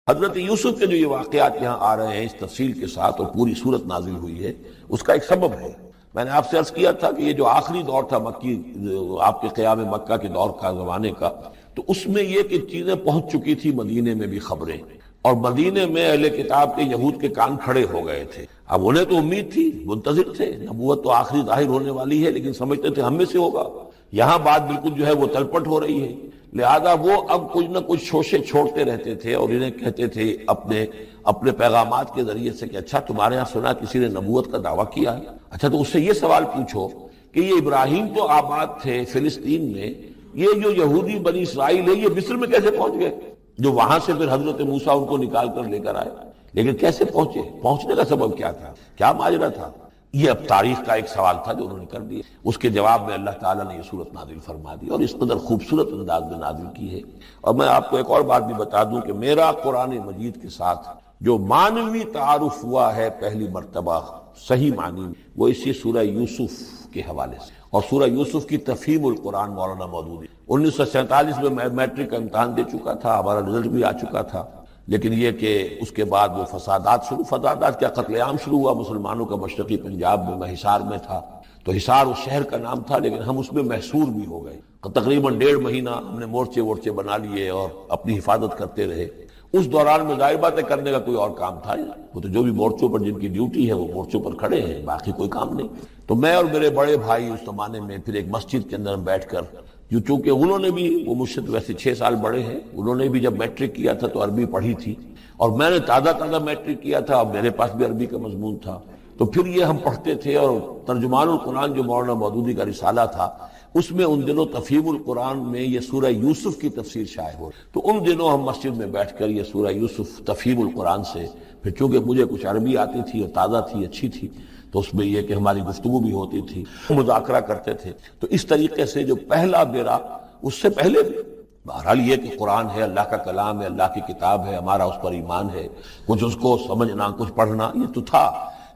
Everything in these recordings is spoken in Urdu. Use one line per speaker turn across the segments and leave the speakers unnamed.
حضرت یوسف کے جو یہ واقعات یہاں آ رہے ہیں اس تفصیل کے ساتھ اور پوری صورت نازل ہوئی ہے، اس کا ایک سبب ہے۔ میں نے آپ سے عرض کیا تھا کہ یہ جو آخری دور تھا مکی، آپ کے قیام مکہ کے دور کا، زمانے کا، تو اس میں یہ کہ چیزیں پہنچ چکی تھی مدینے میں بھی خبریں، اور مدینے میں اہل کتاب کے یہود کے کان کھڑے ہو گئے تھے۔ اب انہیں تو امید تھی، منتظر تھے، نبوت تو آخری ظاہر ہونے والی ہے، لیکن سمجھتے تھے ہم میں سے ہوگا۔ یہاں بات بالکل جو ہے وہ تلپٹ ہو رہی ہے، لہذا وہ اب کچھ نہ کچھ شوشے چھوڑتے رہتے تھے اور انہیں کہتے تھے اپنے پیغامات کے ذریعے سے کہ اچھا تمہارے ہاں سنا کسی نے نبوت کا دعویٰ کیا ہے، اچھا تو اس سے یہ سوال پوچھو کہ یہ ابراہیم تو آباد تھے فلسطین میں، یہ جو یہودی بنی اسرائیل ہے یہ مصر میں کیسے پہنچ گئے؟ جو وہاں سے پھر حضرت موسیٰ ان کو نکال کر لے کر آئے، لیکن کیسے پہنچے؟ پہنچنے کا سبب کیا تھا؟ کیا ماجرا تھا؟ یہ اب تاریخ کا ایک سوال تھا جو انہوں نے کر دیا۔ اس کے جواب میں اللہ تعالیٰ نے یہ صورت نازل فرما دی اور اس قدر خوبصورت انداز میں نازل کی ہے۔ اور میں آپ کو ایک اور بات بھی بتا دوں کہ میرا قرآن مجید کے ساتھ جو معنوی تعارف ہوا ہے پہلی مرتبہ صحیح معنی میں، وہ اسی سورہ یوسف کے حوالے سے، اور سورہ یوسف کی تفہیم القرآن مولانا مودودی 1947 میں میں میٹرک کا امتحان دے چکا تھا، ہمارا رزلٹ بھی آ چکا تھا، لیکن یہ کہ اس کے بعد وہ فسادات کیا قتل عام شروع ہوا مسلمانوں کا مشرقی پنجاب میں۔ میں حصار میں تھا، تو حصار اس شہر کا نام تھا، لیکن ہم اس میں محصور بھی ہو گئے۔ تقریباً 1.5 مہینہ ہم نے مورچے بنا لیے اور اپنی حفاظت کرتے رہے۔ اس دوران میں ظاہر بات ہے کرنے کا کوئی اور کام تھا نہیں، وہ تو جو بھی مورچوں پر جن کی ڈیوٹی ہے وہ مورچوں پر کھڑے ہیں، باقی کوئی کام نہیں۔ تو میں اور میرے بڑے بھائی اس زمانے میں پھر ایک مسجد کے اندر بیٹھ کر، چونکہ انہوں نے بھی، وہ مجھ سے تو ویسے 6 سال بڑے ہیں، انہوں نے بھی جب میٹرک کیا تھا تو عربی پڑھی تھی، اور میں نے تازہ میٹرک کیا تھا، اور میرے پاس بھی عربی کا مضمون تھا، تو پھر یہ ہم پڑھتے تھے۔ اور ترجمان القرآن جو مولانا مودودی کا رسالہ تھا، اس میں ان دنوں تفہیم القرآن میں یہ سورہ یوسف کی تفسیر شائع ہو، تو ان دنوں ہم مسجد میں بیٹھ کر یہ سورہ یوسف تفہیم القرآن سے، پھر چونکہ مجھے کچھ عربی آتی تھی اور تازہ تھی، اچھی تھی، تو اس میں یہ کہ ہماری گفتگو بھی ہوتی تھی، مذاکرہ کرتے تھے۔ تو اس طریقے سے جو پہلا بیرا، اس سے پہلے بھی بہرحال یہ کہ قرآن ہے، اللہ کا کلام ہے، اللہ کی کتاب ہے، ہمارا اس پر ایمان ہے، کچھ اس کو سمجھنا، کچھ پڑھنا، یہ تو تھا،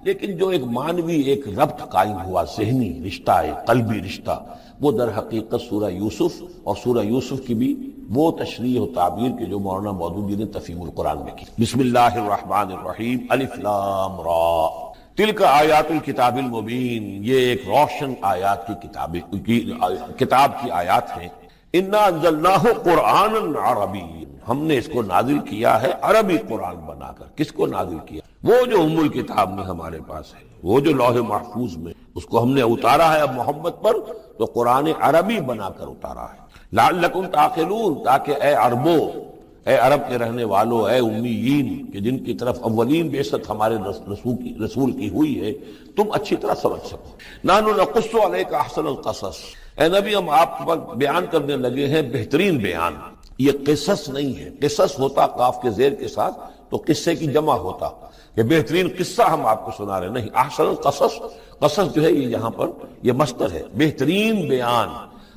لیکن جو ایک معنوی ایک ربط قائم ہوا، ذہنی رشتہ، ایک قلبی رشتہ، وہ در حقیقت سورہ یوسف اور سورہ یوسف کی بھی وہ تشریح و تعبیر کے جو مولانا مودودی نے تفہیم القرآن میں کی۔ بسم اللہ الرحمن الرحیم، الف لام را، تلک آیات الکتاب المبین، یہ ایک روشن آیات کی کتاب کی آیات ہیں۔ انا انزلناہ قرآنا عربی، ہم نے اس کو نازل کیا ہے عربی قرآن بنا کر۔ کس کو نازل کیا؟ وہ جو ام الکتاب میں ہمارے پاس ہے، وہ جو لوح محفوظ میں، اس کو ہم نے اتارا ہے اب محمد پر، تو قرآن عربی بنا کر اتارا ہے۔ لعلکم تعقلون، تاکہ اے عربو، اے عرب کے رہنے والو، اے امیین کہ جن کی طرف اولین بعثت ہمارے رسول کی ہوئی ہے، تم اچھی طرح سمجھ سکو۔ نحن نقص علیک احسن القصص، اے نبی ہم آپ پر بیان کرنے لگے ہیں بہترین بیان۔ یہ قصص نہیں ہے، قصص ہوتا قاف کے زیر کے ساتھ تو قصے کی جمع ہوتا، کہ بہترین قصہ ہم آپ کو سنا رہے، نہیں، احسن القصص، قصص جو ہے یہ یہاں پر یہ مصدر ہے، بہترین بیان،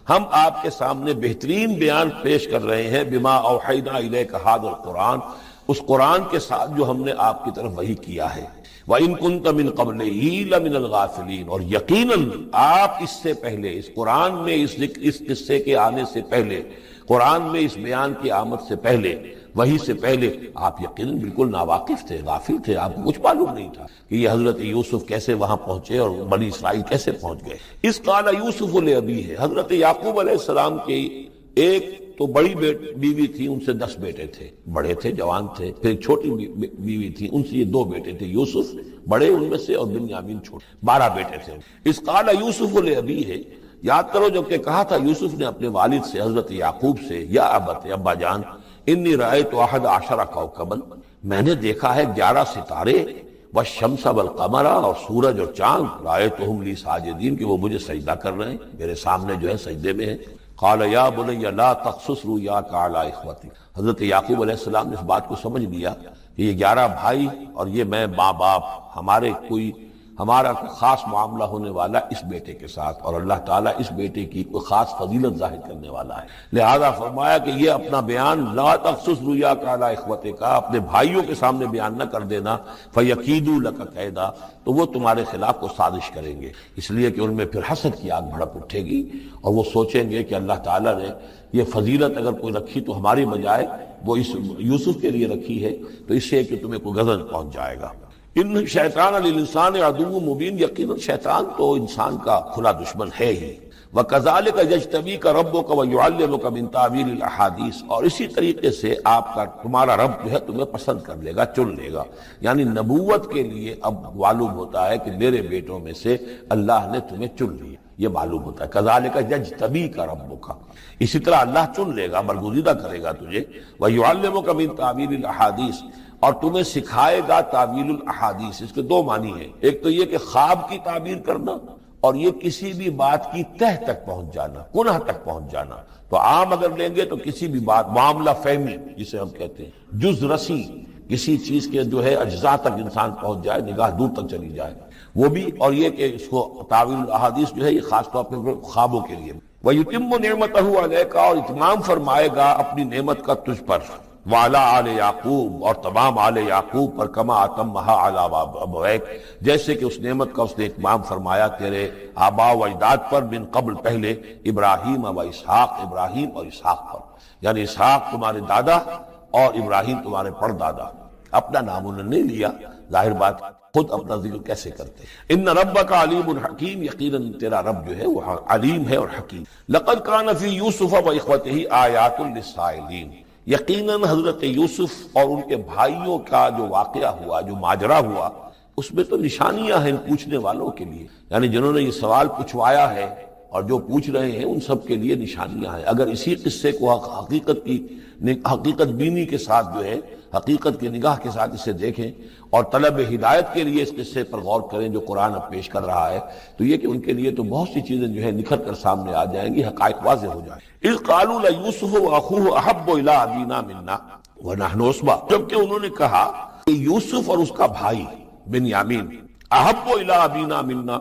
ہم آپ کے سامنے بہترین بیان پیش کر رہے ہیں، بما اوحینا الیک ھذا القرآن، اس قرآن کے ساتھ جو ہم نے آپ کی طرف وحی کیا ہے۔ وَإِن كُنتَ مِن قَبْلِهِ لَمِنَ الْغَافِلِينَ، اور یقیناً آپ اس سے پہلے، اس قرآن میں اس قصے کے آنے سے پہلے، قرآن میں اس بیان کی آمد سے پہلے، وحی سے پہلے آپ یقیناً بالکل ناواقف تھے، غافل تھے، آپ کو کچھ معلوم نہیں تھا کہ یہ حضرت یوسف کیسے وہاں پہنچے اور بنی اسرائیل کیسے پہنچ گئے۔ اس قال یوسف لأبیہ، حضرت یعقوب علیہ السلام کی ایک تو بڑی بیوی تھی، ان سے 10 بیٹے تھے، بڑے تھے، جوان تھے، پھر ایک چھوٹی بیوی تھی، ان سے یہ 2 بیٹے تھے، یوسف بڑے ان میں سے اور بنیامین چھوٹے، 12 بیٹے تھے۔ اس قال یوسف لأبیہ، یاد کرو جب کہ کہا تھا یوسف نے اپنے والد سے، حضرت یعقوب سے، یا ابت، ابا جان، انی رأیت 11 کوكبا، میں نے دیکھا ہے 11 ستارے، والشمس والقمر، اور سورج اور چاند، رأیتهم لی ساجدین، کہ وہ مجھے سجدہ کر رہے ہیں، میرے سامنے جو ہے سجدے میں ہیں۔ قال یا بنی لا تقصص رؤیاک علی اخوتک، حضرت یعقوب علیہ السلام نے اس بات کو سمجھ لیا کہ یہ 11 بھائی اور یہ میں، ماں باپ، ہمارا کوئی خاص معاملہ ہونے والا اس بیٹے کے ساتھ، اور اللہ تعالیٰ اس بیٹے کی کوئی خاص فضیلت ظاہر کرنے والا ہے۔ لہذا فرمایا کہ یہ اپنا بیان لا تخصص رؤیاک علی اخوتک، اپنے بھائیوں کے سامنے بیان نہ کر دینا، فیکیدوا لک کیدا، تو وہ تمہارے خلاف کو سازش کریں گے، اس لیے کہ ان میں پھر حسد کی آگ بھڑک اٹھے گی، اور وہ سوچیں گے کہ اللہ تعالیٰ نے یہ فضیلت اگر کوئی رکھی تو ہماری بجائے وہ اس یوسف کے لیے رکھی ہے، تو اس سے کہ تمہیں کوئی غضب پہنچ جائے گا۔ ان شیطان للانسان عدو مبین، یقیناً شیطان تو انسان کا کھلا دشمن ہے ہی۔ وَكَذَلِكَ يَجْتَبِيكَ رَبُّكَ وَيُعَلِّمُكَ مِن تَأْوِيلِ الْأَحَادِيثِ، اور اسی طریقے سے آپ کا تمہارا رب جو ہے تمہیں پسند کر لے گا، چن لے گا، یعنی نبوت کے لیے اب معلوم ہوتا ہے کہ میرے بیٹوں میں سے اللہ نے تمہیں چن لیا، یہ معلوم ہوتا ہے۔ كَذَلِكَ يَجْتَبِيكَ رَبُّكَ، اسی طرح اللہ چن لے گا، برگزیدہ کرے گا تجھے۔ وَيُعَلِّمُكَ مِن تَأْوِيلِ الْأَحَادِيثِ، اور تمہیں سکھائے گا تعویل الاحادیث۔ اس کے دو معنی ہیں، ایک تو یہ کہ خواب کی تعبیر کرنا، اور یہ کسی بھی بات کی تہ تک پہنچ جانا، کنہ تک پہنچ جانا۔ تو عام اگر لیں گے تو کسی بھی بات، معاملہ فہمی جسے ہم کہتے ہیں، جز رسی، کسی چیز کے جو ہے اجزاء تک انسان پہنچ جائے، نگاہ دور تک چلی جائے، وہ بھی۔ اور یہ کہ اس کو تعویل الاحادیث جو ہے یہ خاص طور پر خوابوں کے لیے۔ وَيُتِمُّ نِعْمَتَهُ عَلَيْكَ، اور اتمام فرمائے گا اپنی نعمت کا تجھ پر، وعلی آل یعقوب، اور تمام آل یعقوب پر، کما اتمھا علی ابویک، جیسے کہ اس نعمت کا اس نے اتمام فرمایا تیرے آباء و اجداد پر، من قبل پہلے، ابراہیم و اسحاق، ابراہیم اور اسحاق پر، یعنی اسحاق تمہارے دادا اور ابراہیم تمہارے پردادا۔ اپنا نام انہوں نے نہیں لیا، ظاہر بات خود اپنا ذکر کیسے کرتے ہیں۔ ان ربک علیم حکیم، یقیناً تیرا رب جو ہے وہ علیم ہے اور حکیم۔ لقد کان فی یوسف و اخوتہ آیات للسائلین، یقیناً حضرت یوسف اور ان کے بھائیوں کا جو واقعہ ہوا، جو ماجرا ہوا، اس میں تو نشانیاں ہیں پوچھنے والوں کے لیے، یعنی جنہوں نے یہ سوال پوچھوایا ہے اور جو پوچھ رہے ہیں ان سب کے لیے نشانیاں ہیں۔ اگر اسی قصے کو حقیقت بینی کے ساتھ جو ہے، حقیقت کی نگاہ کے ساتھ اسے دیکھیں اور طلب ہدایت کے لیے اس قصے پر غور کریں جو قرآن اب پیش کر رہا ہے، تو یہ کہ ان کے لیے تو بہت سی چیزیں جو ہے نکھر کر سامنے آ جائیں گی، حقائق واضح ہو جائیں۔ اذ قالوا لیوسف واخوہ احب الی ابینا منا ونحن عصبہ، جبکہ انہوں نے کہا کہ یوسف اور اس کا بھائی بنیامین احب الی ابینا منا،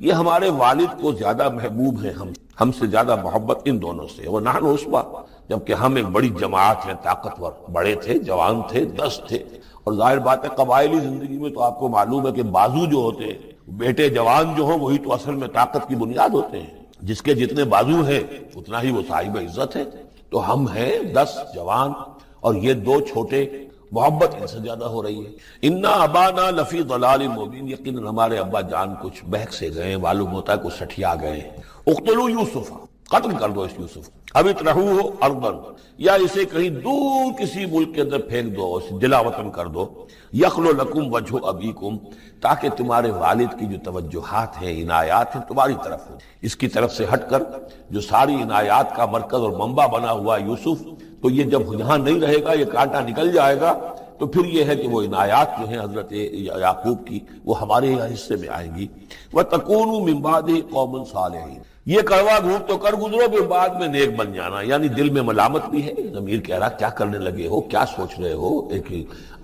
یہ ہمارے والد کو زیادہ محبوب ہیں، ہم سے زیادہ محبت ان دونوں سے، ونحن عصبہ، جبکہ ہم ایک بڑی جماعت ہیں، طاقتور، بڑے تھے، جوان تھے، 10 تھے۔ اور ظاہر بات ہے قبائلی زندگی میں تو آپ کو معلوم ہے کہ بازو جو ہوتے ہیں، بیٹے جوان جو ہوں وہی تو اصل میں طاقت کی بنیاد ہوتے ہیں، جس کے جتنے بازو ہیں اتنا ہی وہ صاحب عزت ہے۔ تو ہم ہیں 10 جوان اور یہ 2 چھوٹے، محبت ان سے زیادہ ہو رہی ہے۔ انا ابانا لفی ضلال مبین، یقیناً ہمارے ابا جان کچھ بہک سے گئے، معلوم ہوتا ہے کچھ سٹھیا گئے۔ اقتلوا یوسف، قتل کر دو اس یوسف، اب اطرحوہ ارضا، یا اسے کہیں دور کسی ملک کے اندر پھینک دو، اسے جلا وطن کر دو، یخلو لکم وجہ ابیکم، تاکہ تمہارے والد کی جو توجہات ہیں، عنایات ہیں تمہاری طرف ہو، اس کی طرف سے ہٹ کر جو ساری عنایات کا مرکز اور منبع بنا ہوا یوسف، تو یہ جب یہاں نہیں رہے گا، یہ کانٹا نکل جائے گا، تو پھر یہ ہے کہ وہ عنایات جو ہیں حضرت یعقوب کی وہ ہمارے حصے میں آئیں گی۔ وَتَكُونُوا مِن بَعْدِهِ قَوْمًا صَالِحِينَ، یہ کڑوا گھونٹ تو کر گزرو پھر بعد میں نیک بن جانا، یعنی دل میں ملامت بھی ہے، ضمیر کہہ رہا کیا کرنے لگے ہو، کیا سوچ رہے ہو، ایک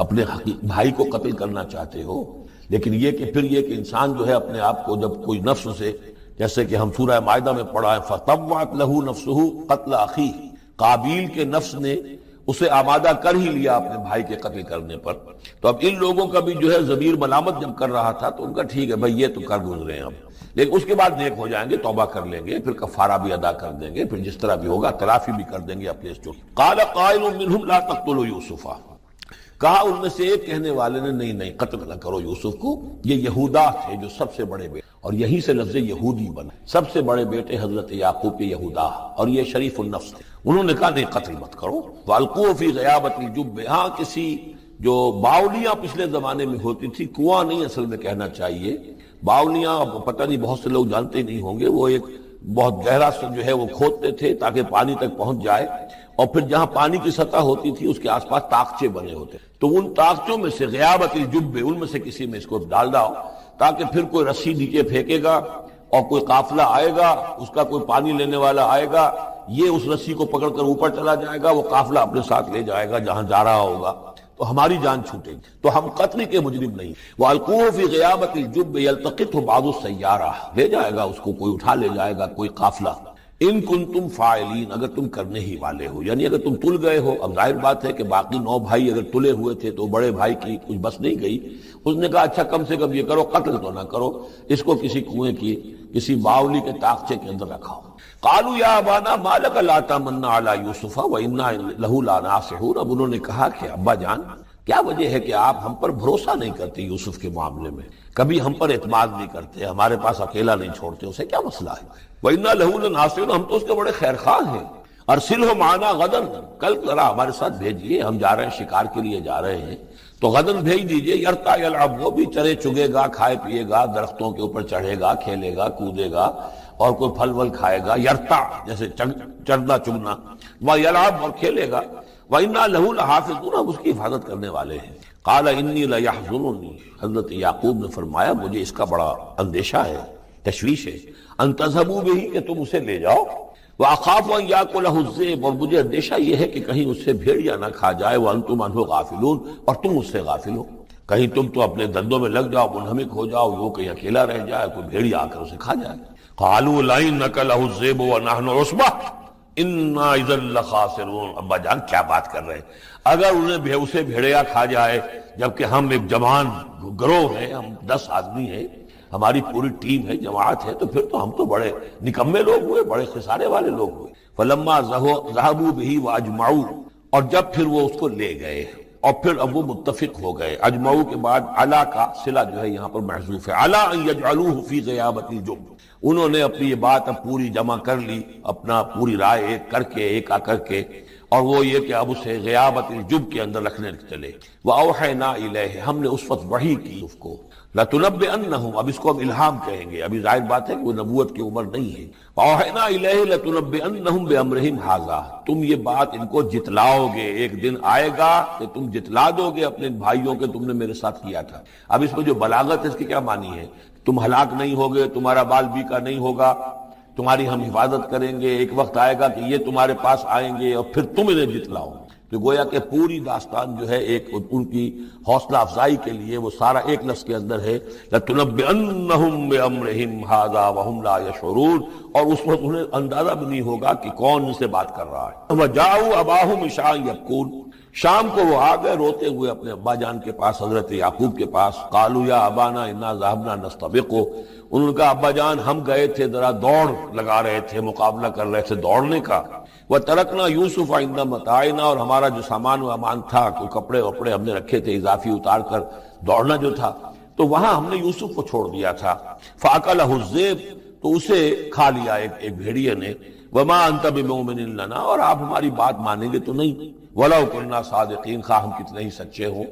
اپنے بھائی کو قتل کرنا چاہتے ہو۔ لیکن یہ کہ پھر یہ کہ انسان جو ہے اپنے آپ کو جب کوئی نفس سے، جیسے کہ ہم سورہ مائدہ میں پڑھا ہے، فَطَوَّعَتْ لَهُ نَفْسُهُ قَتْلَ أَخِيهِ، قابیل کے نفس نے اسے آمادہ کر ہی لیا اپنے بھائی کے قتل کرنے پر۔ تو اب ان لوگوں کا بھی جو ہے ضمیر ملامت جب کر رہا تھا تو ان کا ٹھیک ہے بھائی یہ تو کر گزرے ہیں اب، لیکن اس کے بعد نیک ہو جائیں گے، توبہ کر لیں گے، پھر کفارہ بھی ادا کر دیں گے، پھر جس طرح بھی ہوگا تلافی بھی کر دیں گے اپنے اس چوٹ۔ قال قائل منهم لا تقتلوا یوسف، کہا ان میں سے ایک کہنے والے نے نہیں قتل نہ کرو یوسف کو، یہ یہودا تھے جو سب سے بڑے بیٹے، اور یہی سے لفظ یہودی بنا، سب سے بڑے بیٹے حضرت یعقوب کے یہودا، اور یہ شریف النفس تھے، انہوں نے کہا نہیں قتل مت کرو۔ وَالْقُوهُ فِي غَيَابَةِ الْجُبِّ، ہاں کسی جو باولیاں پچھلے زمانے میں ہوتی تھی، کنواں نہیں اصل میں کہنا چاہیے، باولیاں پتہ نہیں بہت سے لوگ جانتے نہیں ہوں گے، وہ ایک بہت گہرا سے جو ہے وہ کھودتے تھے تاکہ پانی تک پہنچ جائے، اور پھر جہاں پانی کی سطح ہوتی تھی اس کے آس پاس طاقچے بنے ہوتے، تو ان طاقچوں میں سے غیابت الجب، ان میں سے کسی میں اس کو ڈال داؤ تاکہ پھر کوئی رسی نیچے پھینکے گا اور کوئی قافلہ آئے گا، اس کا کوئی پانی لینے والا آئے گا، یہ اس رسی کو پکڑ کر اوپر چلا جائے گا، وہ قافلہ اپنے ساتھ لے جائے گا جہاں جا رہا ہوگا۔ تو ہماری جان چھوٹے گی، تو ہم قتل کے مجرم نہیں۔ وَأَلْقُوهُ فِي غِيَابَةِ الْجُبِّ يَلْتَقِطْهُ بَعْضُ السَّيَّارَةِ، لے جائے گا اس کو، کوئی اٹھا لے جائے گا، کوئی قافلہ۔ ان کنتم فاعلین، اگر تم کرنے ہی والے ہو، یعنی اگر تم تل گئے ہو۔ اب ظاہر بات ہے کہ باقی 9 بھائی اگر تلے ہوئے تھے تو بڑے بھائی کی کچھ بس نہیں گئی، اس نے کہا اچھا کم سے کم یہ کرو، قتل تو نہ کرو، اس کو کسی کنویں کی کسی باولی کے طاقچے کے اندر رکھاؤ۔ قالوا یا ابانا ما لک لا تمنا علی یوسف وانا لہ لناصحون، اب انہوں نے کہا کہ ابا جان کیا وجہ ہے کہ آپ ہم پر بھروسہ نہیں کرتے یوسف کے معاملے میں، کبھی ہم پر اعتماد نہیں کرتے، ہمارے پاس اکیلا نہیں چھوڑتے، اسے کیا مسئلہ ہے؟ وَإِنَّا لَهُ لَنَاصِحُونَ، ہم تو اس کے بڑے خیر خواہ ہیں۔ أَرْسِلْهُ مَعَنَا غَدًا، کل ذرا ہمارے ساتھ بھیجیے، ہم جا رہے ہیں شکار کے لیے جا رہے ہیں، تو غدن بھیج دیجیے۔ یرتا یلعب، وہ بھی چرے چگے گا، کھائے پیے گا، درختوں کے اوپر چڑھے گا، کھیلے گا، کودے گا، اور کوئی پھل ول کھائے گا، یرتا جیسے چڑھنا چگنا، وَيَلْعَبْ، اور کھیلے گا، وَإِنَّا لَهُ لَحَافِظُونَ، ہم اس کی حفاظت کرنے والے ہیں۔ قَالَ إِنِّي لَيَحْزُنُنِي، حضرت یعقوب نے فرمایا مجھے اس کا بڑا اندیشہ ہے، تشویش ہے، ان تذهبوا به، کہ تم اسے لے جاؤ، وَأَخَافُ أَن يَأْكُلَهُ الذِّئْبُ، اور مجھے اندیشہ یہ ہے کہ کہیں اس سے بھیڑیا نہ کھا جائے، وَأَنتُمْ عَنْهُ غَافِلُونَ، اور تم اس سے غافل ہو، کہیں تم تو اپنے دندوں میں لگ جاؤ، منہمک ہو جاؤ، وہ کہیں اکیلا رہ جائے، کوئی بھیڑیا آ کر اسے کھا جائے۔ قَالُوا لَئِن أَكَلَهُ الذِّئْبُ وَنَحْنُ عُصْبَةٌ إِنَّا إِذًا لَخَاسِرُونَ، ابا جان کیا بات کر رہے ہیں، اگر انہیں اسے بھیڑیا کھا جائے جبکہ ہم ایک جوان گروہ ہیں، ہم 10 آدمی ہیں، ہماری پوری ٹیم ہے، جماعت ہے، تو پھر تو ہم تو بڑے نکمے لوگ ہوئے، بڑے خسارے والے لوگ ہوئے۔ فَلَمَّا ذَهَبُوا بِهِ وَأَجْمَعُوا، اور جب پھر وہ اس کو لے گئے اور پھر اب وہ متفق ہو گئے، اجمعو کے بعد علا کا صلہ جو ہے یہاں پر محذوف ہے، علا ان یجعلوہ فی غیابۃ الجب، انہوں نے اپنی یہ بات اب پوری جمع کر لی، اپنا پوری رائے ایک کر کے، ایک آ کر کے، اور وہ یہ کہ اب اسے غیابت الجب کے اندر رکھنے چلے۔ وَأَوْحَيْنَا إِلَيْهِ، ہم نے اس وقت وحی کی اس کو، لَتُنَبِّئَنَّهُمْ، اب اس کو ہم الہام کہیں گے، ابھی ظاہر بات ہے کہ وہ نبوت کی عمر نہیں ہے۔ وَأَوْحَيْنَا إِلَيْهِ لَتُنَبِّئَنَّهُمْ بِأَمْرِهِمْ هَذَا، تم یہ بات ان کو جتلاؤ گے، ایک دن آئے گا کہ تم جتلا دو گے اپنے بھائیوں کے تم نے میرے ساتھ کیا تھا۔ اب اس میں جو بلاغت ہے اس کی کیا معنی ہے؟ تم ہلاک نہیں ہوگے، تمہارا بال بیکا نہیں ہوگا، تمہاری ہم حفاظت کریں گے، ایک وقت آئے گا کہ یہ تمہارے پاس آئیں گے اور پھر تم انہیں جتلاؤ۔ تو گویا کہ پوری داستان جو ہے ایک ان کی حوصلہ افزائی کے لیے وہ سارا ایک لفظ کے اندر ہے، لَتُنَبِّئَنَّهُمْ بِأَمْرِهِمْ هَذَا وَهُمْ لَا يَشْعُرُونَ، اور اس وقت انہیں اندازہ بھی نہیں ہوگا کہ کون ان سے بات کر رہا ہے۔ وَجَاءُوا أَبَاهُمْ عِشَاءً يَبْكُونَ، شام کو وہ آ گئے روتے ہوئے اپنے ابا جان کے پاس، حضرت یعقوب کے پاس۔ قالوا یا ابانا انا ذهبنا نستبق، انہوں نے کہا ابا جان ہم گئے تھے ذرا دوڑ لگا رہے تھے، مقابلہ کر رہے تھے دوڑنے کا۔ وترکنا یوسف عند متاعنا، اور ہمارا جو سامان و امان تھا، کوئی کپڑے وپڑے ہم نے رکھے تھے اضافی اتار کر، دوڑنا جو تھا تو وہاں ہم نے یوسف کو چھوڑ دیا تھا۔ فاکلہ الذئب، تو اسے کھا لیا ایک بھیڑیے نے۔ وما انت بمؤمن لنا، اور آپ ہماری بات مانیں گے تو نہیں۔ ولو كنا صادقین، خواہ ہم کتنے ہی سچے ہوں،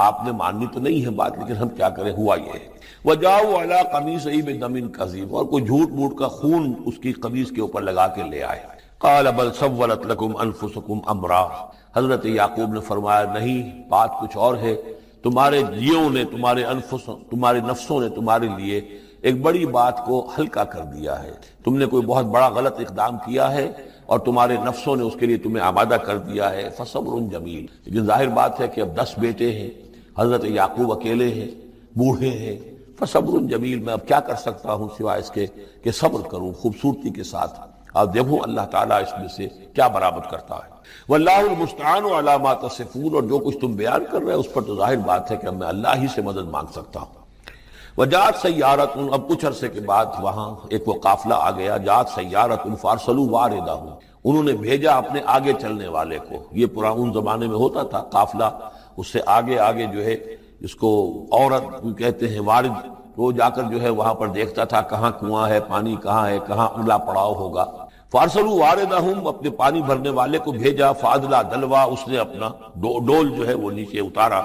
آپ نے ماننی تو نہیں ہے بات، لیکن ہم کیا کریں، ہوا یہ ہے۔ وجاؤ علی قمیصہ بدم کذب، اور کوئی جھوٹ موٹ کا خون اس کی قمیص کے اوپر لگا کے لے آئے۔ قال بل سولت لکم انفسکم امرا، حضرت یعقوب نے فرمایا نہیں، بات کچھ اور ہے، تمہارے جیوں نے، تمہارے نفسوں نے تمہارے لیے ایک بڑی بات کو ہلکا کر دیا ہے، تم نے کوئی بہت بڑا غلط اقدام کیا ہے اور تمہارے نفسوں نے اس کے لیے تمہیں آمادہ کر دیا ہے۔ فصبر جمیل، لیکن ظاہر بات ہے کہ اب 10 بیٹے ہیں، حضرت یعقوب اکیلے ہیں، بوڑھے ہیں۔ فصبر جمیل، میں اب کیا کر سکتا ہوں سوائے اس کے کہ صبر کروں خوبصورتی کے ساتھ، اور دیکھوں اللہ تعالیٰ اس میں سے کیا برآمد کرتا ہے۔ واللہ المستعان علی ما تصفون، اور جو کچھ تم بیان کر رہے ہو اس پر تو ظاہر بات ہے کہ اب میں اللہ ہی سے مدد مانگ سکتا ہوں۔ وجاءت سیارۃ، اب کچھ عرصے کے بعد وہاں ایک وہ قافلہ آ گیا، جاءت سیارۃ فارسلوا واردہم، انہوں نے بھیجا اپنے آگے چلنے والے کو۔ یہ پرانے زمانے میں ہوتا تھا قافلہ، اس سے آگے آگے جو ہے اس کو عورت کہتے ہیں وارد، وہ جا کر جو ہے وہاں پر دیکھتا تھا کہاں کنواں ہے، پانی کہاں ہے، کہاں اگلا پڑاؤ ہوگا۔ فارسلوا واردہم، اپنے پانی بھرنے والے کو بھیجا۔ فادلا دلوا، اس نے اپنا ڈول جو ہے وہ نیچے اتارا۔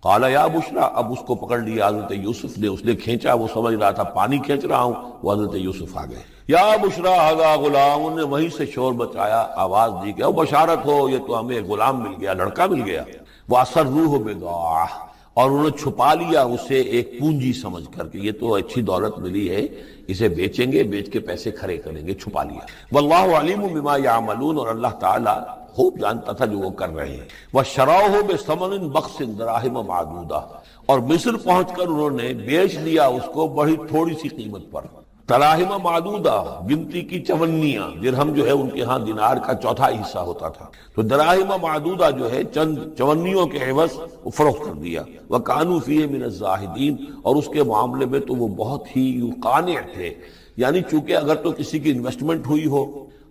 قال یا بشرا، اب اس کو پکڑ لیا حضرت یوسف نے، اس نے کھینچا، وہ سمجھ رہا تھا پانی کھینچ رہا ہوں، وہ حضرت یوسف آ گئے۔ یا بشرا ھذا غلام، نے وہیں سے شور بچایا، آواز دی کہ او بشارت ہو، یہ تو ہمیں غلام مل گیا، لڑکا مل گیا۔ واسروہ بضاعہ، اور انہوں نے چھپا لیا اسے ایک پونجی سمجھ کر کہ یہ تو اچھی دولت ملی ہے، اسے بیچیں گے، بیچ کے پیسے کھڑے کریں گے، چھپا لیا۔ واللہ علیم بما یعملون، اور اللہ تعالیٰ خوب جانتا تھا جو وہ کر رہے ہیں. وَشَرَوْهُ بِثَمَنٍ بَخْسٍ دَرَاهِمَ مَعْدُودَةٍ، اور مصر پہنچ کر انہوں نے بیچ لیا اس کو بڑی تھوڑی سی قیمت پر. دراہم معدودہ، گنتی کی چونیاں، درہم جو ہے ان کے ہاں دینار کا چوتھا حصہ ہوتا تھا، تو دراہم معدودہ جو ہے چند چونیوں کے عوض وہ فروخت کر دیا. وَكَانُوا فِيهِ مِنَ الزَّاهِدِينَ، اور اس کے معاملے میں تو وہ بہت ہی قانع تھے. یعنی چونکہ اگر تو کسی کی انویسٹمنٹ ہوئی ہو،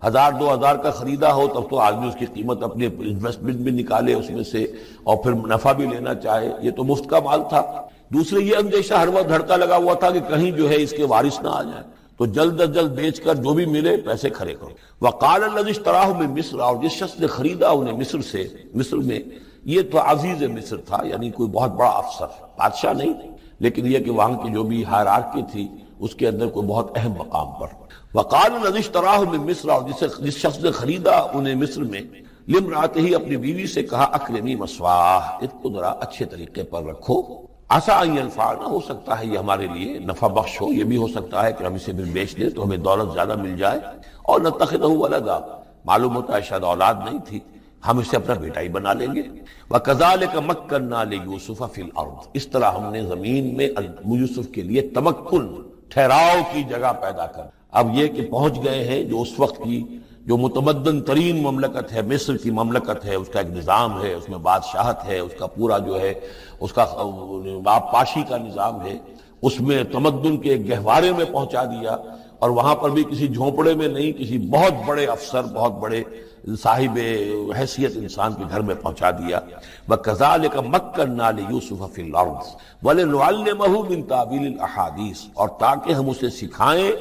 1000-2000 کا خریدا ہو، تب تو آدمی اس کی قیمت اپنے انویسٹمنٹ بھی نکالے اس میں سے اور پھر نفع بھی لینا چاہے. یہ تو مفت کا مال تھا. دوسرے یہ اندیشہ ہر وقت دھڑکا لگا ہوا تھا کہ کہیں جو ہے اس کے وارث نہ آ جائیں، تو جلد از جلد بیچ کر جو بھی ملے پیسے کھڑے کرو. وقال الذی اشتراه من مصر، اور جس شخص نے خریدا انہیں مصر سے، مصر میں یہ تو عزیز مصر تھا، یعنی کوئی بہت بڑا افسر، بادشاہ نہیں، لیکن یہ کہ وہاں کی جو بھی ہائرارکی تھی اس کے اندر کوئی بہت اہم مقام پر. وقال الذی اشتراه من مصر، اور جس شخص نے خریدا انہیں مصر میں، لامرأتہ، اپنی بیوی سے کہا اکرمی مثواہ، اس کو ذرا اچھے طریقے پر رکھو، عسیٰ ان ینفعنا، ہو سکتا ہے یہ ہمارے لیے نفع بخش ہو، یہ بھی ہو سکتا ہے کہ ہم اسے بھی بیچ دیں تو ہمیں دولت زیادہ مل جائے. اور نتخذہ ولدا، معلوم ہوتا ہے شاید اولاد نہیں تھی، ہم اسے اپنا بیٹا ہی بنا لیں گے. وَكَذَلِكَ مَكَّنَّا لِيُوسُفَ فِي الْأَرْضِ، اس طرح ہم نے زمین میں یوسف کے لیے تمکن، ٹھہراؤ کی جگہ پیدا کر. اب یہ کہ پہنچ گئے ہیں جو اس وقت کی جو متمدن ترین مملکت ہے، مصر کی مملکت ہے، اس کا ایک نظام ہے، اس میں بادشاہت ہے، اس کا پورا جو ہے اس کا آبپاشی کا نظام ہے، اس میں تمدن کے ایک گہوارے میں پہنچا دیا. اور وہاں پر بھی کسی جھونپڑے میں نہیں، کسی بہت بڑے افسر، بہت بڑے صاحب حیثیت انسان کے گھر میں پہنچا دیا. وَكَذَلِكَ مَكَّنَّا لِيُوسُفَ فِي الْأَرْضِ وَلِنُعَلِّمَهُ مِن تَأْوِيلِ الْأَحَادِيثِ، اور تاکہ ہم اسے سکھائیں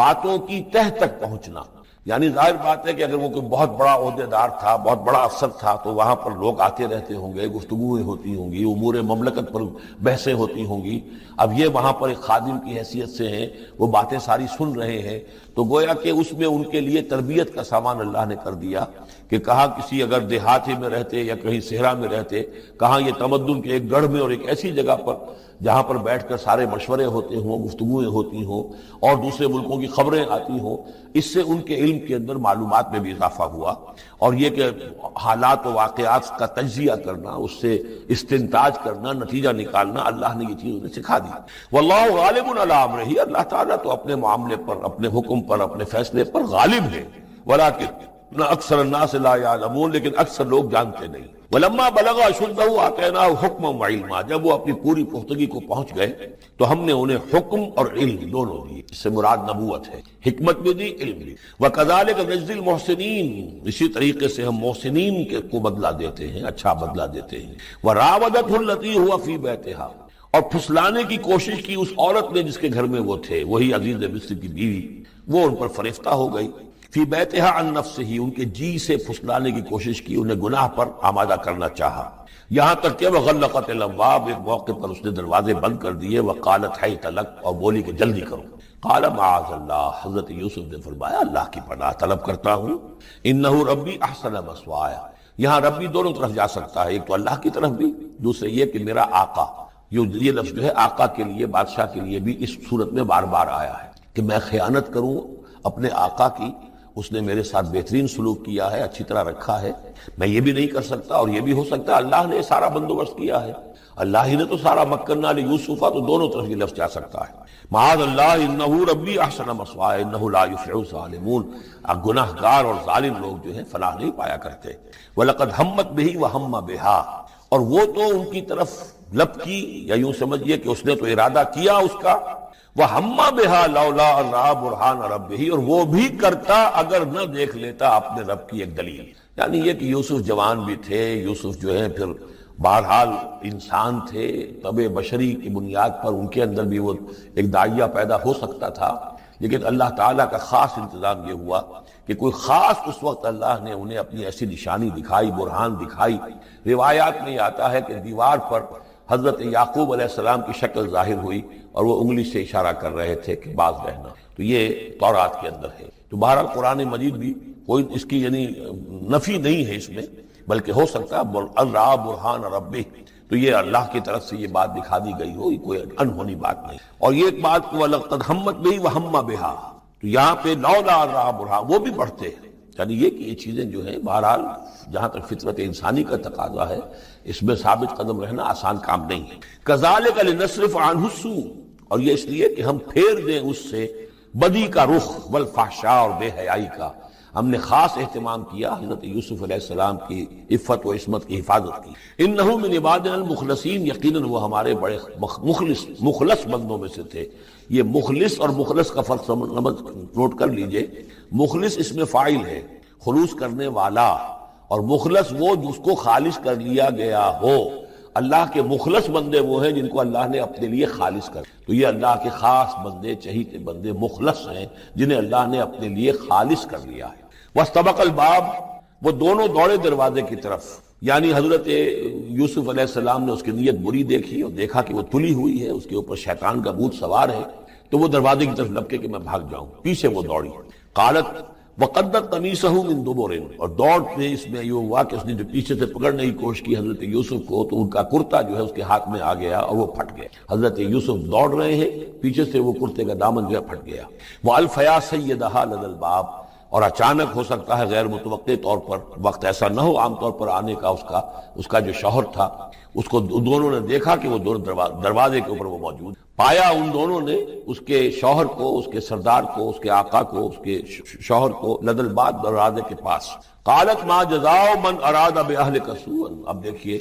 باتوں کی تہ تک پہنچنا. یعنی ظاہر بات ہے کہ اگر وہ کوئی بہت بڑا عہدیدار تھا، بہت بڑا افسر تھا، تو وہاں پر لوگ آتے رہتے ہوں گے، گفتگویں ہوتی ہوں گی، امور مملکت پر بحثیں ہوتی ہوں گی. اب یہ وہاں پر ایک خادم کی حیثیت سے ہیں، وہ باتیں ساری سن رہے ہیں، تو گویا کہ اس میں ان کے لیے تربیت کا سامان اللہ نے کر دیا کہ کہاں کسی اگر دیہاتی میں رہتے یا کہیں صحرا میں رہتے، کہاں یہ تمدن کے ایک گڑھ میں اور ایک ایسی جگہ پر جہاں پر بیٹھ کر سارے مشورے ہوتے ہوں، گفتگویں ہوتی ہوں اور دوسرے ملکوں کی خبریں آتی ہوں. اس سے ان کے علم کے اندر معلومات میں بھی اضافہ ہوا. اور یہ کہ حالات و واقعات کا تجزیہ کرنا، اس سے استنتاج کرنا، نتیجہ نکالنا، اللہ نے یہ چیز انہیں سکھا دی. واللہ غالب علی امرہ، اللہ تعالیٰ تو اپنے معاملے پر، اپنے حکم پر، اپنے فیصلے پر غالب ہے. ولکن اکثر الناس لا یعلمون، لیکن اکثر لوگ جانتے نہیں. ولما بلغ اشدہ آتیناہ حکما وعلما، جب وہ اپنی پوری پختگی کو پہنچ گئے تو ہم نے انہیں حکم اور علم دونوں دیے. اس سے مراد نبوت ہے، حکمت بھی دی، علم بھی. وکذالک نجزی المحسنین، اسی طریقے سے ہم محسنین کو بدلہ دیتے ہیں، اچھا بدلہ دیتے ہیں. وراودتہ التی ہوا فی بیتہا، اور پھسلانے کی کوشش کی اس عورت نے جس کے گھر میں وہ تھے، وہی عزیز مصر کی بیوی، وہ ان پر فریفتہ ہو گئی. فی بیتہا عن نفسہ، ان کے جی سے پھسلانے کی کوشش کی، انہیں گناہ پر آمادہ کرنا چاہا، یہاں تک کہ وغلقت الابواب، ایک موقع پر اس نے دروازے بند کر دیے. وقالت حیت لک، اور بولی کہ جلدی کرو. قال معاذ اللہ، حضرت یوسف نے فرمایا اللہ کی پناہ طلب کرتا ہوں. انہ ربی احسن مثوایا، یہاں ربی دونوں طرف جا سکتا ہے، ایک تو اللہ کی طرف بھی، دوسرے یہ کہ میرا آقا. یہ لفظ جو ہے آقا کے لیے، بادشاہ کے لیے بھی اس صورت میں بار بار آیا ہے کہ میں خیانت کروں اپنے آقا کی، اس نے میرے ساتھ بہترین سلوک کیا ہے، اچھی طرح رکھا ہے، میں یہ بھی نہیں کر سکتا. اور یہ بھی ہو سکتا ہے اللہ نے سارا بندوبست کیا ہے، اللہ ہی نے تو سارا مکنا لیوسف، تو دونوں طرف یہ لفظ جا سکتا ہے. معاذ اللہ انہ ربی احسن مثوایا انہ لا یفلح الظالمون، گناہ گار اور ظالم لوگ جو ہیں فلاح نہیں پایا کرتے. وَلَقَدْ هَمَّتْ بِهِ وَهَمَّ بِهَا، اور وہ تو ان کی طرف لب کی، یا یوں سمجھیے کہ اس نے تو ارادہ کیا اس کا. وَهَمَّ بِهَا لَوْلَا أَن رَأَىٰ بُرْهَانَ رَبِّهِ، اور وہ بھی کرتا اگر نہ دیکھ لیتا اپنے رب کی ایک دلیل. یعنی یہ کہ یوسف جوان بھی تھے، یوسف جو ہے پھر بہرحال انسان تھے، طبع بشری کی بنیاد پر ان کے اندر بھی وہ ایک داعیہ پیدا ہو سکتا تھا. لیکن اللہ تعالیٰ کا خاص انتظام یہ ہوا کہ کوئی خاص اس وقت اللہ نے انہیں اپنی ایسی نشانی دکھائی، برہان دکھائی. روایات میں آتا ہے کہ دیوار پر حضرت یعقوب علیہ السلام کی شکل ظاہر ہوئی اور وہ انگلی سے اشارہ کر رہے تھے کہ باز رہنا. تو یہ تورات کے اندر ہے. تو بہرحال قرآن مجید بھی کوئی اس کی یعنی نفی نہیں ہے اس میں، بلکہ ہو سکتا ہے رَأَىٰ بُرْهَانَ رَبِّهِ، تو یہ اللہ کی طرف سے یہ بات دکھا دی گئی ہو، یہ کوئی انہونی بات نہیں. اور یہ ایک بات کو وَلَقَدْ هَمَّتْ بِهِ وَهَمَّ بِهَا، تو یہاں پہ لولا رَأَىٰ بُرْهَانَ وہ بھی پڑھتے ہیں یعنی یہ کہ یہ چیزیں جو ہیں بہرحال جہاں تک فطرت انسانی کا تقاضا ہے اس میں ثابت قدم رہنا آسان کام نہیں ہے۔ کذالک لنصرف عنہ السوء، اور یہ اس لیے کہ ہم پھیر دیں اس سے بدی کا رخ والفحشاء اور بے حیائی کا۔ ہم نے خاص اہتمام کیا حضرت یوسف علیہ السلام کی عفت و عصمت کی حفاظت کی۔ انہ من عبادنا المخلصین، یقیناً وہ ہمارے بڑے مخلص بندوں میں سے تھے۔ یہ مخلص اور مخلص کا فرق نوٹ کر لیجئے۔ مخلص اس میں فاعل ہے، خلوص کرنے والا، اور مخلص وہ جس کو خالص کر لیا گیا ہو۔ اللہ کے مخلص بندے وہ ہیں جن کو اللہ نے اپنے لیے خالص کر، تو یہ اللہ کے خاص بندے، چہیتے بندے مخلص ہیں جنہیں اللہ نے اپنے لیے خالص کر لیا ہے۔ واستبق الباب، وہ دونوں دوڑے دروازے کی طرف، یعنی حضرت یوسف علیہ السلام نے اس کی نیت بری دیکھی اور دیکھا کہ وہ تلی ہوئی ہے، اس کے اوپر شیطان کا بھوت سوار ہے، تو وہ دروازے کی طرف لپکے کہ میں بھاگ جاؤں، پیچھے وہ دوڑی۔ قالت وقدت قمیصہ من دبر، اور دوڑ میں اس میں یہ ہوا کہ اس نے جو پیچھے سے پکڑنے کی کوشش کی حضرت یوسف کو، تو ان کا کرتا جو ہے اس کے ہاتھ میں آ گیا اور وہ پھٹ گیا۔ حضرت یوسف دوڑ رہے ہیں، پیچھے سے وہ کرتے کا دامن جو ہے پھٹ گیا۔ وَأَلْفَيَا سَيِّدَهَا لَدَى الْبَابِ، اور اچانک ہو سکتا ہے غیر متوقع طور پر، وقت ایسا نہ ہو عام طور پر آنے کا، اس کا جو شوہر تھا، اس کو دونوں نے دیکھا کہ وہ دونوں دروازے کے اوپر وہ موجود پایا۔ ان دونوں نے اس کے شوہر کو، اس کے سردار کو، اس کے آقا کو، اس کے شوہر کو لدى الباب، دروازے کے پاس۔ قالت ما جزاء من اراد باهلك سوءا، اب دیکھیے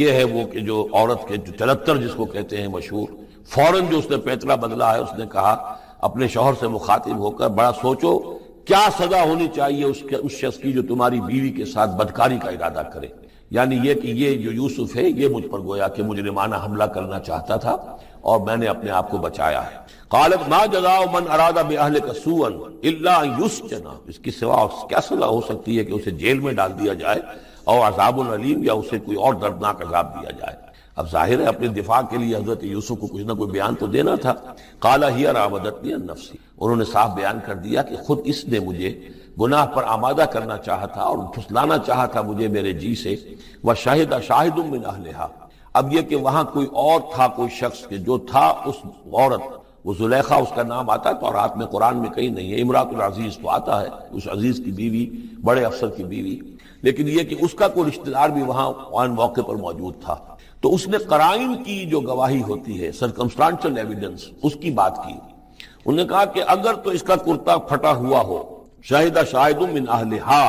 یہ ہے وہ کہ جو عورت کے جو چلتر جس کو کہتے ہیں مشہور، فوراً جو اس نے پیتلا بدلا ہے، اس نے کہا اپنے شوہر سے مخاطب ہو کر، بڑا سوچو کیا سزا ہونی چاہیے اس شخص کی جو تمہاری بیوی کے ساتھ بدکاری کا ارادہ کرے، یعنی یہ کہ یہ جو یوسف ہے یہ مجھ پر گویا کہ مجرمانہ حملہ کرنا چاہتا تھا اور میں نے اپنے آپ کو بچایا ہے۔ قالت ما جزاء من اراد باهلك سوءا الا ان يسجن، اس کی سوا کیا سزا ہو سکتی ہے کہ اسے جیل میں ڈال دیا جائے، اور عذاب علیم، یا اسے کوئی اور دردناک عذاب دیا جائے۔ اب ظاہر ہے اپنے دفاع کے لیے حضرت یوسف کو کچھ نہ کوئی بیان تو دینا تھا۔ قال هي راودتني عن نفسي، انہوں نے صاف بیان کر دیا کہ خود اس نے مجھے گناہ پر آمادہ کرنا چاہا تھا اور پھسلانا چاہا تھا مجھے میرے جی سے۔ وشهد شاهد من اهلها، اب یہ کہ وہاں کوئی اور تھا، کوئی شخص کہ جو تھا اس عورت، وہ زلیخا اس کا نام آتا ہے تورات میں، قرآن میں کہیں نہیں ہے۔ امراۃ العزیز تو آتا ہے، اس عزیز کی بیوی، بڑے افسر کی بیوی، لیکن یہ کہ اس کا کوئی رشتہ دار بھی وہاں آن موقع پر موجود تھا، تو اس نے قرائن کی جو گواہی ہوتی ہے، سرکمسٹانشل ایویڈنس، اس کی بات کی۔ انہوں نے کہا کہ اگر تو اس کا کرتا پھٹا ہوا ہو، شاہد شاہد من اہلہا،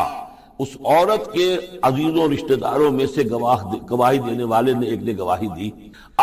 اس عورت کے عزیزوں رشتہ داروں میں سے گواہی دینے والے نے ایک نے گواہی دی،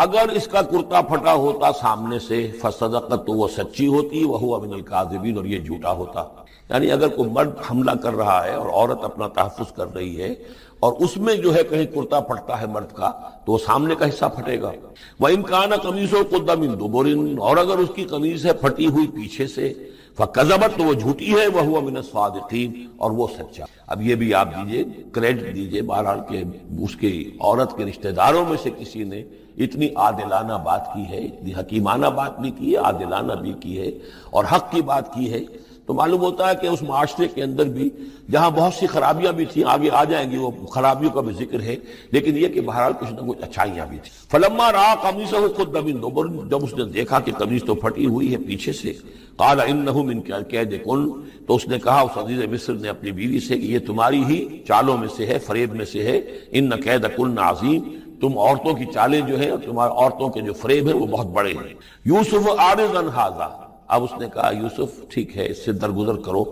اگر اس کا کرتا پھٹا ہوتا سامنے سے، فصدقت، تو وہ سچی ہوتی، وہو من الکاذبین، اور یہ جھوٹا ہوتا۔ یعنی اگر کوئی مرد حملہ کر رہا ہے اور عورت اپنا تحفظ کر رہی ہے، اور اس میں جو ہے کہیں کرتا پھٹتا ہے مرد کا، تو وہ سامنے کا حصہ پھٹے گا۔ وَإِنْ كَانَ قَمِيصُهُ قُدَّ مِن دُبُرٍ، اور اگر اس کی قمیص ہے پھٹی ہوئی پیچھے سے، فَكَذَبَتْ، تو وہ جھوٹی ہے، وَهُوَ مِنَ الصَّادِقِينَ، اور وہ سچا۔ اب یہ بھی آپ دیجئے، کریڈٹ دیجئے بہرحال کہ اس کی عورت کے رشتہ داروں میں سے کسی نے اتنی عادلانہ بات کی ہے، اتنی حکیمانہ بات بھی کی ہے، عادلانہ بھی کی ہے، اور حق کی بات کی ہے، تو معلوم ہوتا ہے کہ اس معاشرے کے اندر بھی جہاں بہت سی خرابیاں بھی تھیں، آگے آ جائیں گی، وہ خرابیوں کا بھی ذکر ہے، لیکن یہ کہ بہرحال کچھ نہ کچھ اچھائیاں بھی تھیں۔ فلما رأى قميصه قد من دبر، جب اس نے دیکھا کہ قمیص تو پھٹی ہوئی ہے پیچھے سے، قال انه من کیدکن، تو اس نے کہا اس عزیز مصر نے اپنی بیوی سے کہ یہ تمہاری ہی چالوں میں سے ہے، فریب میں سے ہے، ان کیدکن عظیم، تم عورتوں کی چالیں جو ہیں اور تمہاری عورتوں کے جو فریب ہیں وہ بہت بڑے ہیں۔ یوسف اعرض عن ھذا، اب اس نے کہا یوسف ٹھیک ہے اس سے درگزر کرو،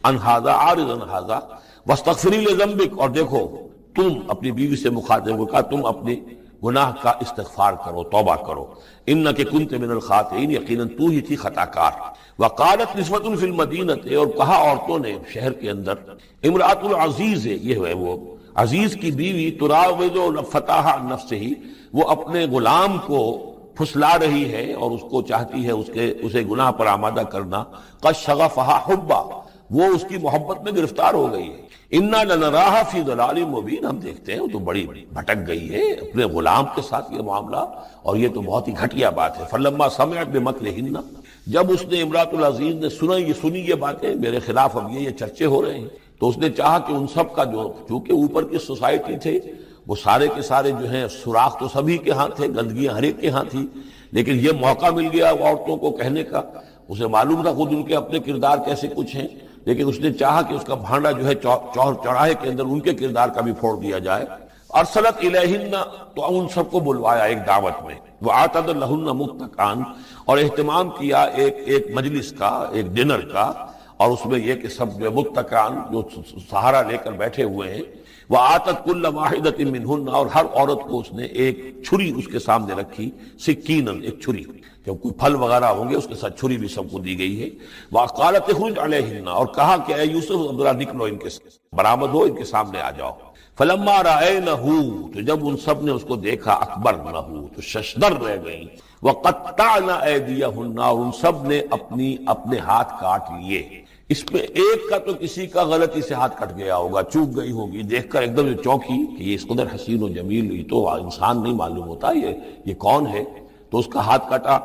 ان ھذا اعرض عن ھذا واستغفری لذنبک، اور دیکھو تم اپنی بیوی سے مخاطب کو کہا تم اپنے گناہ کا استغفار کرو، توبہ کرو، انک کنت من الخاطئین، یقیناً تو ہی تھی خطا کار۔ وقالت نسوۃ فی المدینۃ، اور کہا عورتوں نے شہر کے اندر، امرأۃ العزیز، یہ ہے وہ عزیز کی بیوی، تراود فتاح عن نفسہ، وہ اپنے غلام کو پھسلا رہی ہے اور اس کو چاہتی ہے اسے گناہ پر آمادہ کرنا، قد شغفہا حبا، وہ اس کی محبت میں گرفتار ہو گئی ہے، انا لنراہا فی ضلال مبین، ہم دیکھتے ہیں وہ تو بڑی بھٹک گئی ہے اپنے غلام کے ساتھ یہ معاملہ، اور یہ تو بہت ہی گھٹیا بات ہے۔ فلما سمعت بمکرہن، جب اس نے امراۃ العزیز نے سنی یہ باتیں میرے خلاف، اب یہ چرچے ہو رہے ہیں، تو اس نے چاہا کہ ان سب کا جو چونکہ اوپر کی سوسائٹی تھے وہ سارے کے سارے جو ہیں سوراخ تو سبھی کے ہاں تھے، گندگیاں ہر ایک کے ہاں تھی، لیکن یہ موقع مل گیا عورتوں کو کہنے کا، اسے معلوم تھا خود ان کے اپنے کردار کیسے کچھ ہیں، لیکن اس نے چاہا کہ اس کا بھانڈا جو ہے چوراہے کے اندر ان کے کردار کا بھی پھوڑ دیا جائے۔ ارسلت الیہن، تو ان سب کو بلوایا ایک دعوت میں، وَأَعْتَدَ لَهُنَّ مُتَّكَئًا، اور اہتمام کیا ایک مجلس کا، ایک ڈنر کا، اور اس میں یہ کہ سب متکئان جو سہارا لے کر بیٹھے ہوئے ہیں، وَآتَتْ كُلَّ وَاحِدَةٍ مِّنْهُنَّ، اور ہر عورت کو اس نے ایک چھری اس کے سامنے رکھی، سکیناً، ایک چھری، جب کوئی پھل وغیرہ ہوں گے اس کے ساتھ چھری بھی سب کو دی گئی ہے۔ وَقَالَتِ اخْرُجْ عَلَيْهِنَّ، اور کہا کہ اے یوسف ذرا نکلو، ان کے برآمد ہو، ان کے سامنے آ جاؤ۔ فلما رأینہ، تو جب ان سب نے اس کو دیکھا، اکبرنہ، تو ششدر رہ گئیں، وقطعن ایدیہن، اور ان سب نے اپنے ہاتھ کاٹ لیے۔ اس میں ایک کا تو کسی کا غلطی سے ہاتھ کٹ گیا ہوگا، چوک گئی ہوگی، دیکھ کر ایک دم یہ چونکی کہ یہ اس قدر حسین و جمیل، یہ تو انسان نہیں معلوم ہوتا، یہ کون ہے، تو اس کا ہاتھ کٹا۔